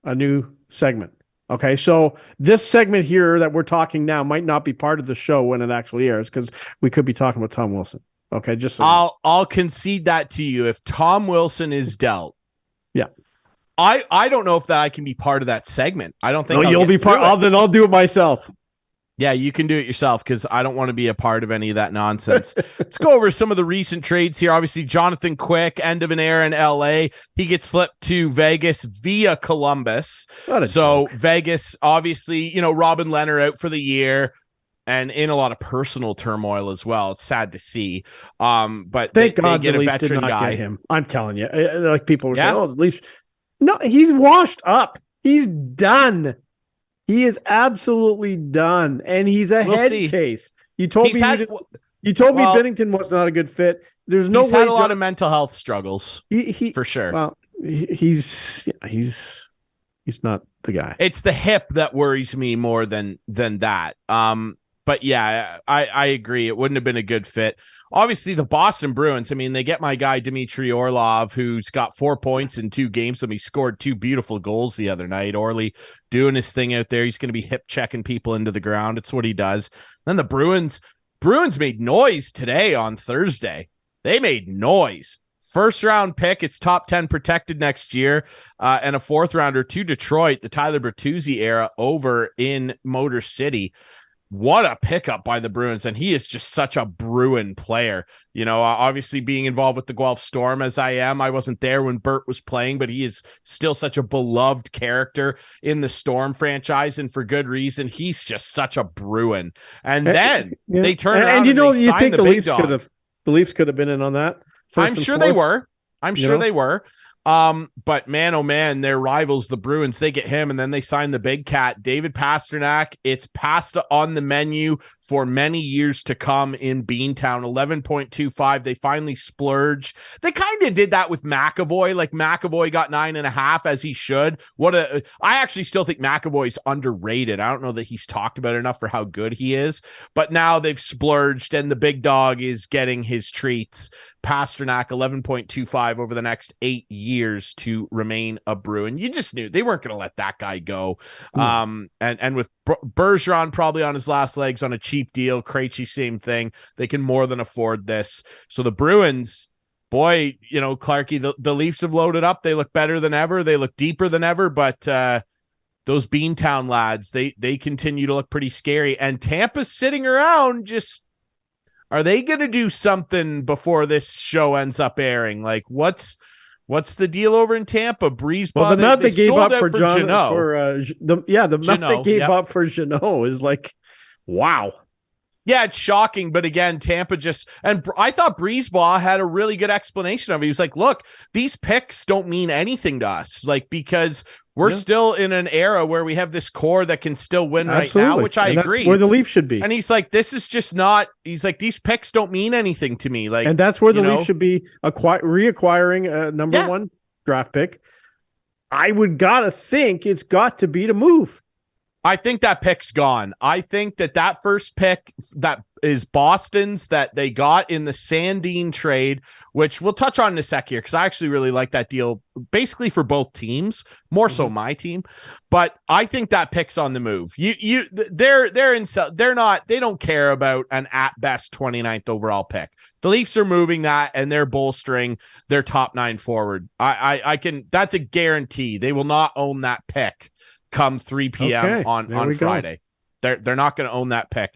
a new segment. Okay, so this segment here that we're talking now might not be part of the show when it actually airs, because we could be talking about Tom Wilson. Okay, just so I'll concede that to you. If Tom Wilson is dealt, I don't know if that I can be part of that segment. I don't think you'll be part. Then I'll do it myself. Yeah, you can do it yourself, because I don't want to be a part of any of that nonsense. Let's go over some of the recent trades here. Obviously, Jonathan Quick, end of an era in LA. He gets flipped to Vegas via Columbus. So Vegas, obviously, Robin Lehner out for the year and in a lot of personal turmoil as well. It's sad to see. But thank God they get the a Leafs veteran did not guy. Get him. I'm telling you, like people were saying, the Leafs. No, he's washed up. He's done. He is absolutely done, and he's a head case. You told me Binnington was not a good fit. There's no way. He's had a lot of mental health struggles. He for sure. Well, he's not the guy. It's the hip that worries me more than that. But yeah, I agree. It wouldn't have been a good fit. Obviously, the Boston Bruins, they get my guy, Dmitry Orlov, who's got 4 points in 2 games. He scored 2 beautiful goals the other night. Orly doing his thing out there. He's going to be hip checking people into the ground. It's what he does. Then the Bruins made noise today on Thursday. They made noise. First round pick. It's top 10 protected next year. And a 4th rounder to Detroit, the Tyler Bertuzzi era over in Motor City. What a pickup by the Bruins, and he is just such a Bruin player. Obviously being involved with the Guelph Storm as I am. I wasn't there when Bert was playing, but he is still such a beloved character in the Storm franchise, and for good reason. He's just such a Bruin. And then they turn around and you think the Leafs could have been in on that? I'm sure they were. They were. But man, oh man, their rivals, the Bruins, they get him, and then they sign the big cat, David Pastrnak. It's pasta on the menu for many years to come in Beantown. 11.25. They finally splurge. They kind of did that with McAvoy. Like McAvoy got 9.5, as he should. I actually still think McAvoy's underrated. I don't know that he's talked about enough for how good he is, but now they've splurged and the big dog is getting his treats. Pasternak 11.25 over the next 8 years to remain a Bruin. You just knew they weren't going to let that guy go. And with Bergeron probably on his last legs on a cheap deal, Krejci same thing. They can more than afford this. So the Bruins, boy, Clarkey, the Leafs have loaded up. They look better than ever. They look deeper than ever, but those Beantown lads, they continue to look pretty scary. And Tampa's sitting around just, are they going to do something before this show ends up airing? Like, what's the deal over in Tampa? Brisebois, well, the amount they gave up for Jeannot. The amount they gave up for Jeannot is like, wow. Yeah, it's shocking. But again, Tampa and I thought Brisebois had a really good explanation of it. He was like, look, these picks don't mean anything to us. Like, because we're still in an era where we have this core that can still win right now, which I agree. That's where the Leafs should be. And he's like, this is just not, he's like, these picks don't mean anything to me. Like, and that's where the Leafs should be reacquiring a number one draft pick. I would gotta think it's got to be to move. I think that pick's gone. I think that first pick that is Boston's that they got in the Sandin trade, which we'll touch on in a sec here, because I actually really like that deal basically for both teams, more so my team. But I think that pick's on the move. They don't care about an at best 29th overall pick. The Leafs are moving that and they're bolstering their top 9 forward. That's a guarantee. They will not own that pick come 3 p.m. on Friday. They're not going to own that pick.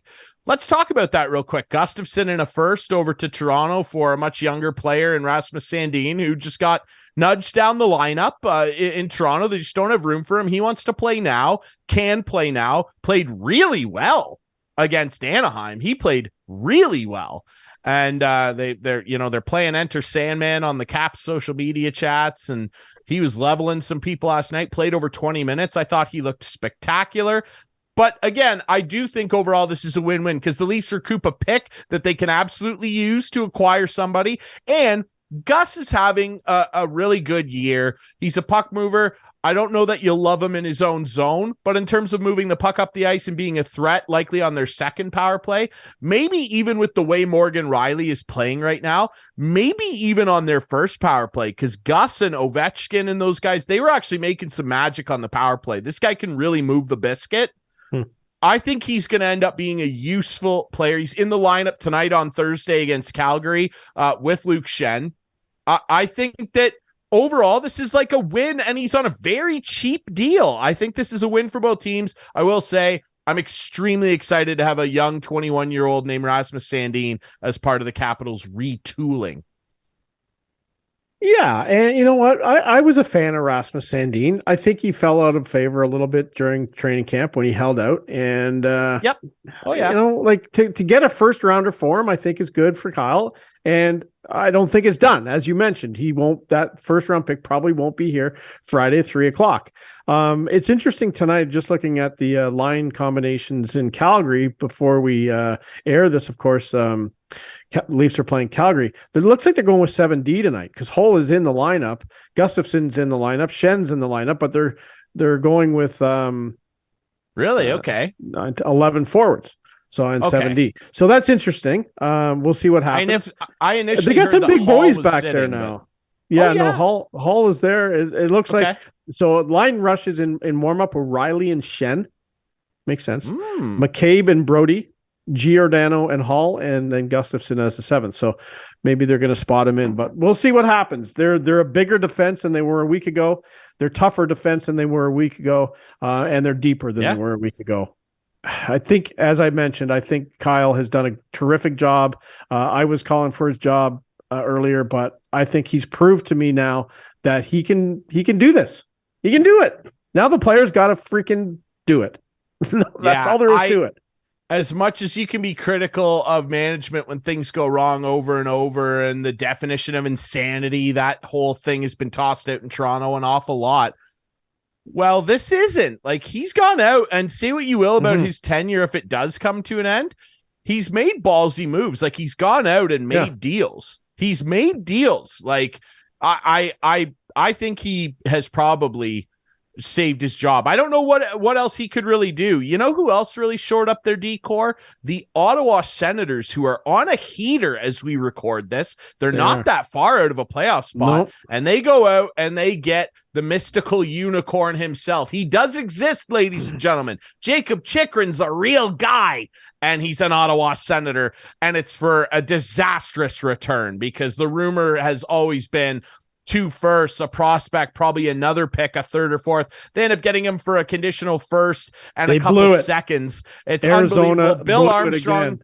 Let's talk about that real quick. Gustafsson in a first over to Toronto for a much younger player in Rasmus Sandin, who just got nudged down the lineup in Toronto. They just don't have room for him. He wants to play now, can play now, played really well against Anaheim. He played really well. And they're playing Enter Sandman on the Caps social media chats, and he was leveling some people last night, played over 20 minutes. I thought he looked spectacular. But again, I do think overall this is a win-win because the Leafs recoup a pick that they can absolutely use to acquire somebody. And Gus is having a really good year. He's a puck mover. I don't know that you'll love him in his own zone, but in terms of moving the puck up the ice and being a threat, likely on their second power play, maybe even with the way Morgan Rielly is playing right now, maybe even on their first power play, because Gus and Ovechkin and those guys, they were actually making some magic on the power play. This guy can really move the biscuit. I think he's going to end up being a useful player. He's in the lineup tonight on Thursday against Calgary with Luke Schenn. I think that overall, this is like a win, and he's on a very cheap deal. I think this is a win for both teams. I will say I'm extremely excited to have a young 21-year-old named Rasmus Sandin as part of the Capitals retooling. Yeah, and you know what? I was a fan of Rasmus Sandin. I think he fell out of favor a little bit during training camp when he held out. And yep. Oh yeah. Like to get a first rounder for him, I think is good for Kyle. And I don't think it's done. As you mentioned, that first round pick probably won't be here Friday at 3:00. It's interesting tonight, just looking at the line combinations in Calgary before we air this, of course. Leafs are playing Calgary. It looks like they're going with 7D tonight because Hull is in the lineup. Gustafsson's in the lineup. Schenn's in the lineup, but they're going with really 11 forwards. So on 7D. So that's interesting. We'll see what happens. I initially they got some big Hull boys back there now. But... No, Hull is there. It looks like so. Line rushes in warm up with Rielly and Schenn. Makes sense. McCabe and Brody. Giordano and Hall, and then Gustafsson as the 7th. So maybe they're going to spot him in, but we'll see what happens. They're a bigger defense than they were a week ago. They're tougher defense than they were a week ago, and they're deeper than they were a week ago. I think, as I mentioned, I think Kyle has done a terrific job. I was calling for his job earlier, but I think he's proved to me now that he can do this. He can do it. Now the players got to freaking do it. That's all there is to it. As much as you can be critical of management when things go wrong over and over, and the definition of insanity, that whole thing has been tossed out in Toronto an awful lot. Well, this isn't. Like, he's gone out, and say what you will about his tenure if it does come to an end. He's made ballsy moves. Like, he's gone out and made deals. He's made deals. Like, I think he has probably saved his job. I don't know what else he could really do. You know who else really shored up their decor? The Ottawa Senators, who are on a heater as we record this. They're not that far out of a playoff spot. Nope. And they go out and they get the mystical unicorn himself. He does exist, ladies and gentlemen. Jacob Chychrun's a real guy, and he's an Ottawa Senator, and it's for a disastrous return because the rumor has always been 2 firsts, a prospect, probably another pick, a third or fourth. They end up getting him for a conditional first and a couple of seconds. It's Arizona, unbelievable.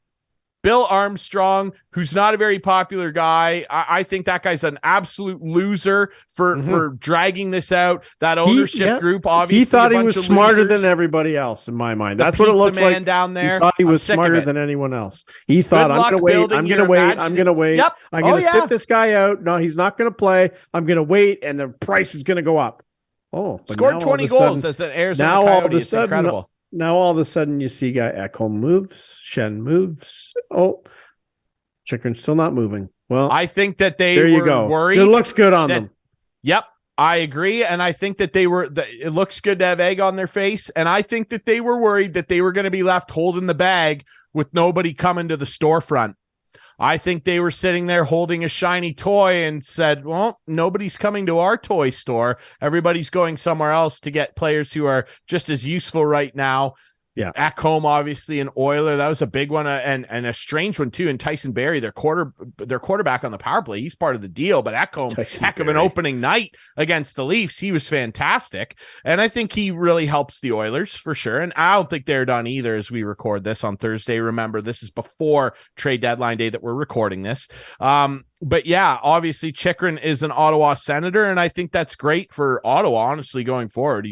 Bill Armstrong, who's not a very popular guy. I think that guy's an absolute loser for dragging this out. That ownership group, obviously, he thought he was smarter than everybody else. In my mind, that's what it looks like. Down there, he thought he was smarter than anyone else. He thought, I'm going to wait. Yep. I'm going to sit this guy out. No, he's not going to play. I'm going to wait, and the price is going to go up. Oh, scored 20 goals as an Arizona Coyote. It's incredible. Now all of a sudden you see guy Ekholm moves, Shen moves. Oh, Chychrun's still not moving. Well, I think that they were worried. It looks good on them. Yep, I agree, and I think that it looks good to have egg on their face, and I think that they were worried that they were going to be left holding the bag with nobody coming to the storefront. I think they were sitting there holding a shiny toy and said, well, nobody's coming to our toy store. Everybody's going somewhere else to get players who are just as useful right now. Yeah. Ekholm, obviously, an Oiler. That was a big one and a strange one, too. And Tyson Barrie, their quarterback on the power play, he's part of the deal. But Ekholm, heck of an opening night against the Leafs. He was fantastic. And I think he really helps the Oilers for sure. And I don't think they're done either as we record this on Thursday. Remember, this is before trade deadline day that we're recording this. But yeah, obviously Chychrun is an Ottawa Senator, and I think that's great for Ottawa, honestly, going forward.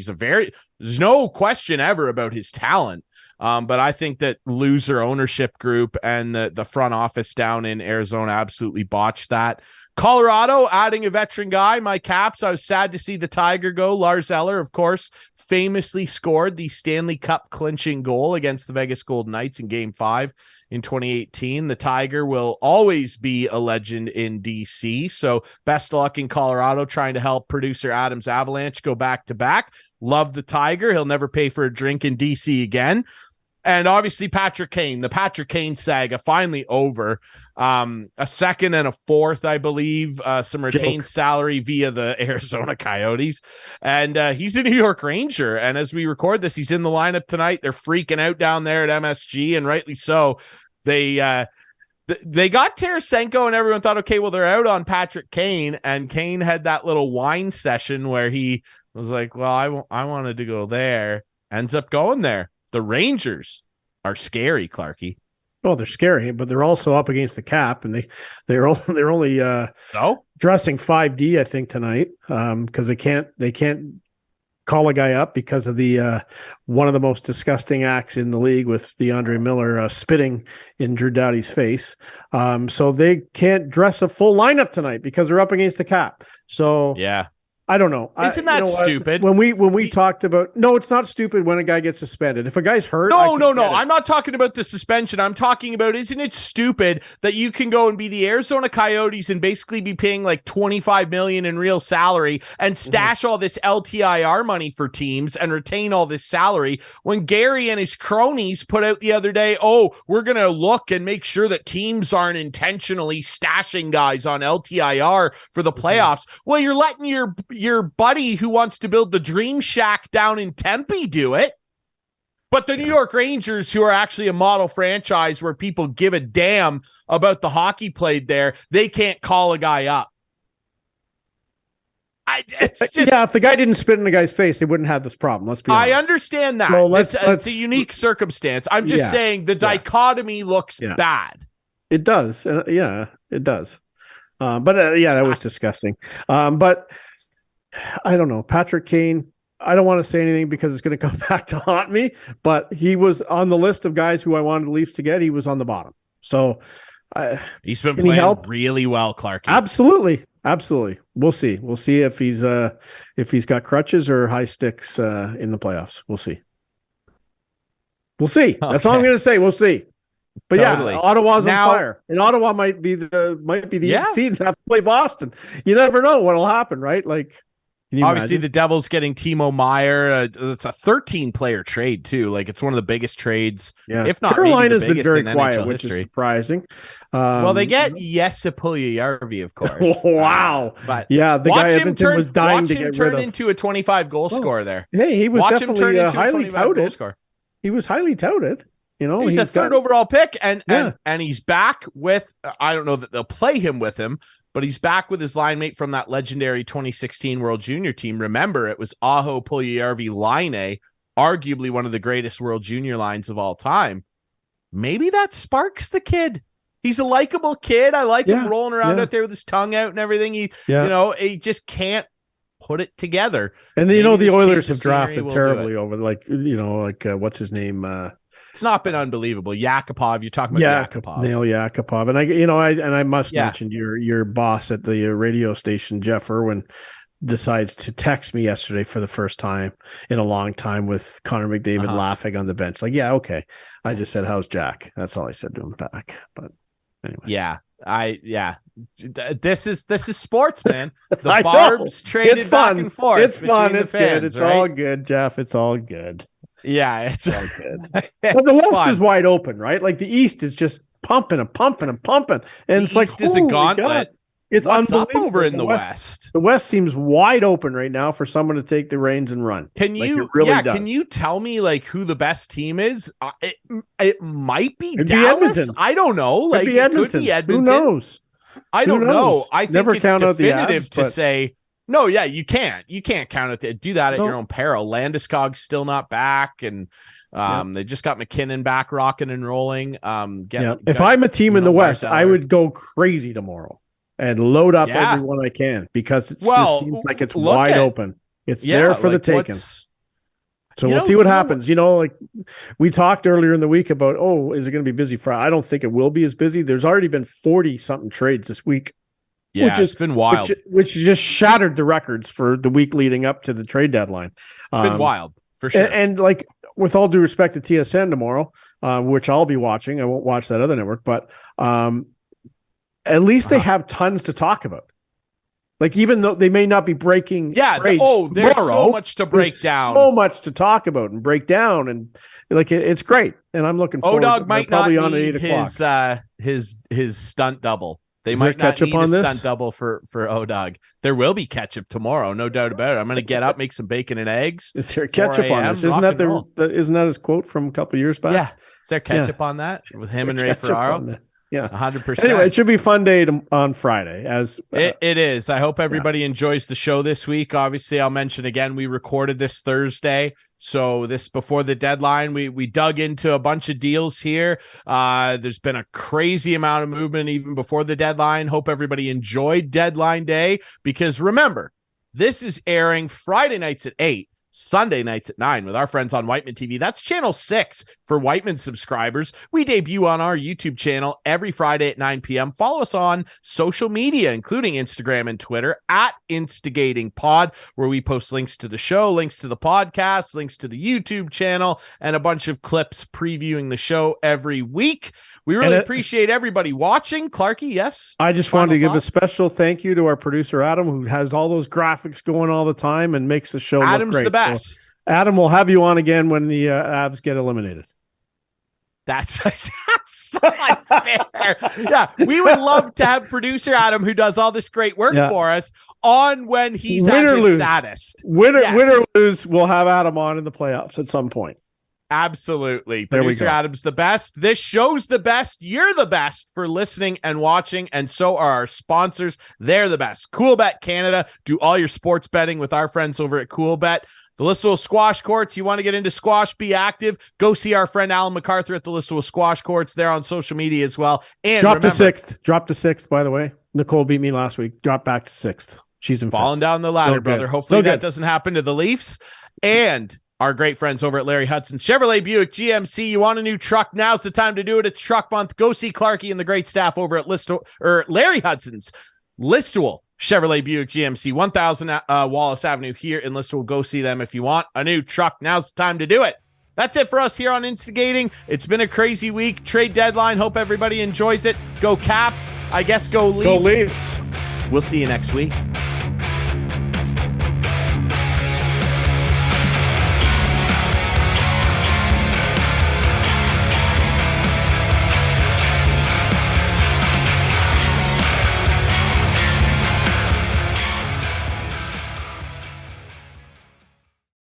There's no question ever about his talent. But I think that loser ownership group and the front office down in Arizona absolutely botched that. Colorado adding a veteran guy, my Caps. I was sad to see the Tiger go. Lars Eller, of course, famously scored the Stanley Cup clinching goal against the Vegas Golden Knights in Game 5 in 2018. The Tiger will always be a legend in DC. So best of luck in Colorado trying to help producer Adam's Avalanche go back to back. Love the Tiger. He'll never pay for a drink in DC again. And obviously Patrick Kane, the Patrick Kane saga finally over. A second and a fourth, I believe, some retained salary via the Arizona Coyotes. And he's a New York Ranger. And as we record this, he's in the lineup tonight. They're freaking out down there at MSG, and rightly so. They got Tarasenko, and everyone thought, okay, well, they're out on Patrick Kane. And Kane had that little wine session where he was like, well, I wanted to go there. Ends up going there. The Rangers are scary, Clarkey. Well, they're scary, but they're also up against the cap, and they're only dressing 5D, I think, tonight, because they can't call a guy up because of the one of the most disgusting acts in the league with DeAndre Miller spitting in Drew Doughty's face. So they can't dress a full lineup tonight because they're up against the cap. So yeah. I don't know. Isn't that stupid? When we talked about, no, it's not stupid when a guy gets suspended. If a guy's hurt, no. I'm not talking about the suspension. I'm talking about, isn't it stupid that you can go and be the Arizona Coyotes and basically be paying like $25 million in real salary and stash all this LTIR money for teams and retain all this salary when Gary and his cronies put out the other day, oh, we're going to look and make sure that teams aren't intentionally stashing guys on LTIR for the playoffs. Well, you're letting your buddy who wants to build the Dream Shack down in Tempe do it. But the New York Rangers, who are actually a model franchise where people give a damn about the hockey played there, they can't call a guy up. If the guy didn't spit in the guy's face, they wouldn't have this problem. Let's be honest. I understand that. So it's a unique circumstance. I'm just saying the dichotomy looks bad. It does. It does. That was disgusting. But I don't know. Patrick Kane, I don't want to say anything because it's going to come back to haunt me, but he was on the list of guys who I wanted the Leafs to get. He was on the bottom. So he's been playing really well, Clarkey. Absolutely. We'll see. We'll see if he's got crutches or high sticks in the playoffs. We'll see. Okay. That's all I'm going to say. We'll see. But totally. Ottawa's on fire, and Ottawa might be the seed and have to play Boston. You never know what'll happen, right? Like, Can you Obviously, imagine? the Devils getting Timo Meier. It's a 13-player trade, too. Like, it's one of the biggest trades, if not Carolina's maybe the been very biggest in quiet, NHL which history. is surprising. Well, they get Jesse Puljujärvi, of course. Wow. But yeah, the guy Edmonton was dying to get rid turn of. into a 25-goal scorer there. Hey, he was Watch him turn definitely into a highly 25-goal touted. scorer. He was highly touted. You know, He's a third overall pick, and he's back with, I don't know that they'll play him with him, but he's back with his line mate from that legendary 2016 World Junior team. Remember, it was Aho, Puljujärvi, Laine, arguably one of the greatest World Junior lines of all time. Maybe that sparks the kid. He's a likable kid. I like him rolling around out there with his tongue out and everything. He just can't put it together. And the Oilers have drafted terribly over, what's his name? It's not been unbelievable. Yakupov, you're talking about Yakupov. Neil Yakupov. And I must mention your boss at the radio station, Jeff Irwin, decides to text me yesterday for the first time in a long time with Connor McDavid laughing on the bench. Like, yeah, okay. I just said, how's Jack? That's all I said to him back. But anyway. This is sports, man. The Barbs traded back and forth. It's fun. It's fans, good. It's right? all good, Jeff. It's all good. Yeah, it's all good. But the West fun. is wide open, right? Like the East is just pumping and pumping and pumping. And it's East is a gauntlet. God. It's What's unbelievable. up over in the West? The West seems wide open right now for someone to take the reins and run. Can you Can you tell me who the best team is? It might be Dallas. Edmonton. I don't know. It could be Edmonton. Who knows? I don't know. I think Never it's count out the definitive Avs, to say no. Yeah, you can't. You can't count it. Do that at your own peril. Landeskog's still not back, and they just got McKinnon back, rocking and rolling. If I'm a team in the West, I would go crazy tomorrow and load up everyone I can because it just seems like it's wide open. It's there for the taking. So we'll see what happens. We talked earlier in the week about, is it going to be busy Friday? I don't think it will be as busy. There's already been 40-something trades this week. Yeah, it's been wild. Which just shattered the records for the week leading up to the trade deadline. It's been wild, for sure. And with all due respect to TSN tomorrow, which I'll be watching. I won't watch that other network, but at least they have tons to talk about. Even though they may not be breaking trades there's tomorrow, so much to break down. So much to talk about and break down. And it's great. And I'm looking forward to it. might not need his stunt double. They might not need a stunt double for O-Dog. There will be ketchup tomorrow, no doubt about it. I'm going to get up, make some bacon and eggs. Is there ketchup on this? Isn't that his quote from a couple of years back? Yeah. Is there ketchup on that with him and Ray Ferraro? Yeah, 100%. Anyway, it should be a fun day on Friday. It is. I hope everybody enjoys the show this week. Obviously, I'll mention again, we recorded this Thursday. So this before the deadline, we dug into a bunch of deals here. There's been a crazy amount of movement even before the deadline. Hope everybody enjoyed deadline day because remember, this is airing Friday nights at 8. Sunday nights at 9 with our friends on Whiteman TV. That's channel 6 for Whiteman subscribers. We debut on our YouTube channel every Friday at 9 p.m. Follow us on social media, including Instagram and Twitter at Instigating Pod, where we post links to the show, links to the podcast, links to the YouTube channel, and a bunch of clips previewing the show every week. We really appreciate everybody watching. Clarkey, yes? I just wanted to give a special thank you to our producer, Adam, who has all those graphics going all the time and makes the show look great. Adam's the best. So, Adam, we'll have you on again when the Avs get eliminated. That's so unfair. Yeah, we would love to have producer Adam, who does all this great work for us, on when he's at his saddest. Win or lose, we'll have Adam on in the playoffs at some point. Absolutely. Producer Adam's the best. This show's the best. You're the best for listening and watching, and so are our sponsors. They're the best. Coolbet Canada. Do all your sports betting with our friends over at Coolbet. The Listowel Squash Courts. You want to get into squash, be active. Go see our friend Alan MacArthur at the Listowel Squash Courts. They're on social media as well. And Drop to 6th, by the way. Nicole beat me last week. Drop back to 6th. She's in falling down the ladder, brother. Hopefully that doesn't happen to the Leafs. And our great friends over at Larry Hudson Chevrolet Buick GMC. You want a new truck? Now's the time to do it. It's truck month. Go see Clarkey and the great staff over at Larry Hudson's Listowel Chevrolet Buick GMC, 1000 Wallace Avenue here in Listowel. Go see them if you want a new truck. Now's the time to do it. That's it for us here on Instigating. It's been a crazy week. Trade deadline. Hope everybody enjoys it. Go Caps. I guess go Leafs. Go Leafs. We'll see you next week.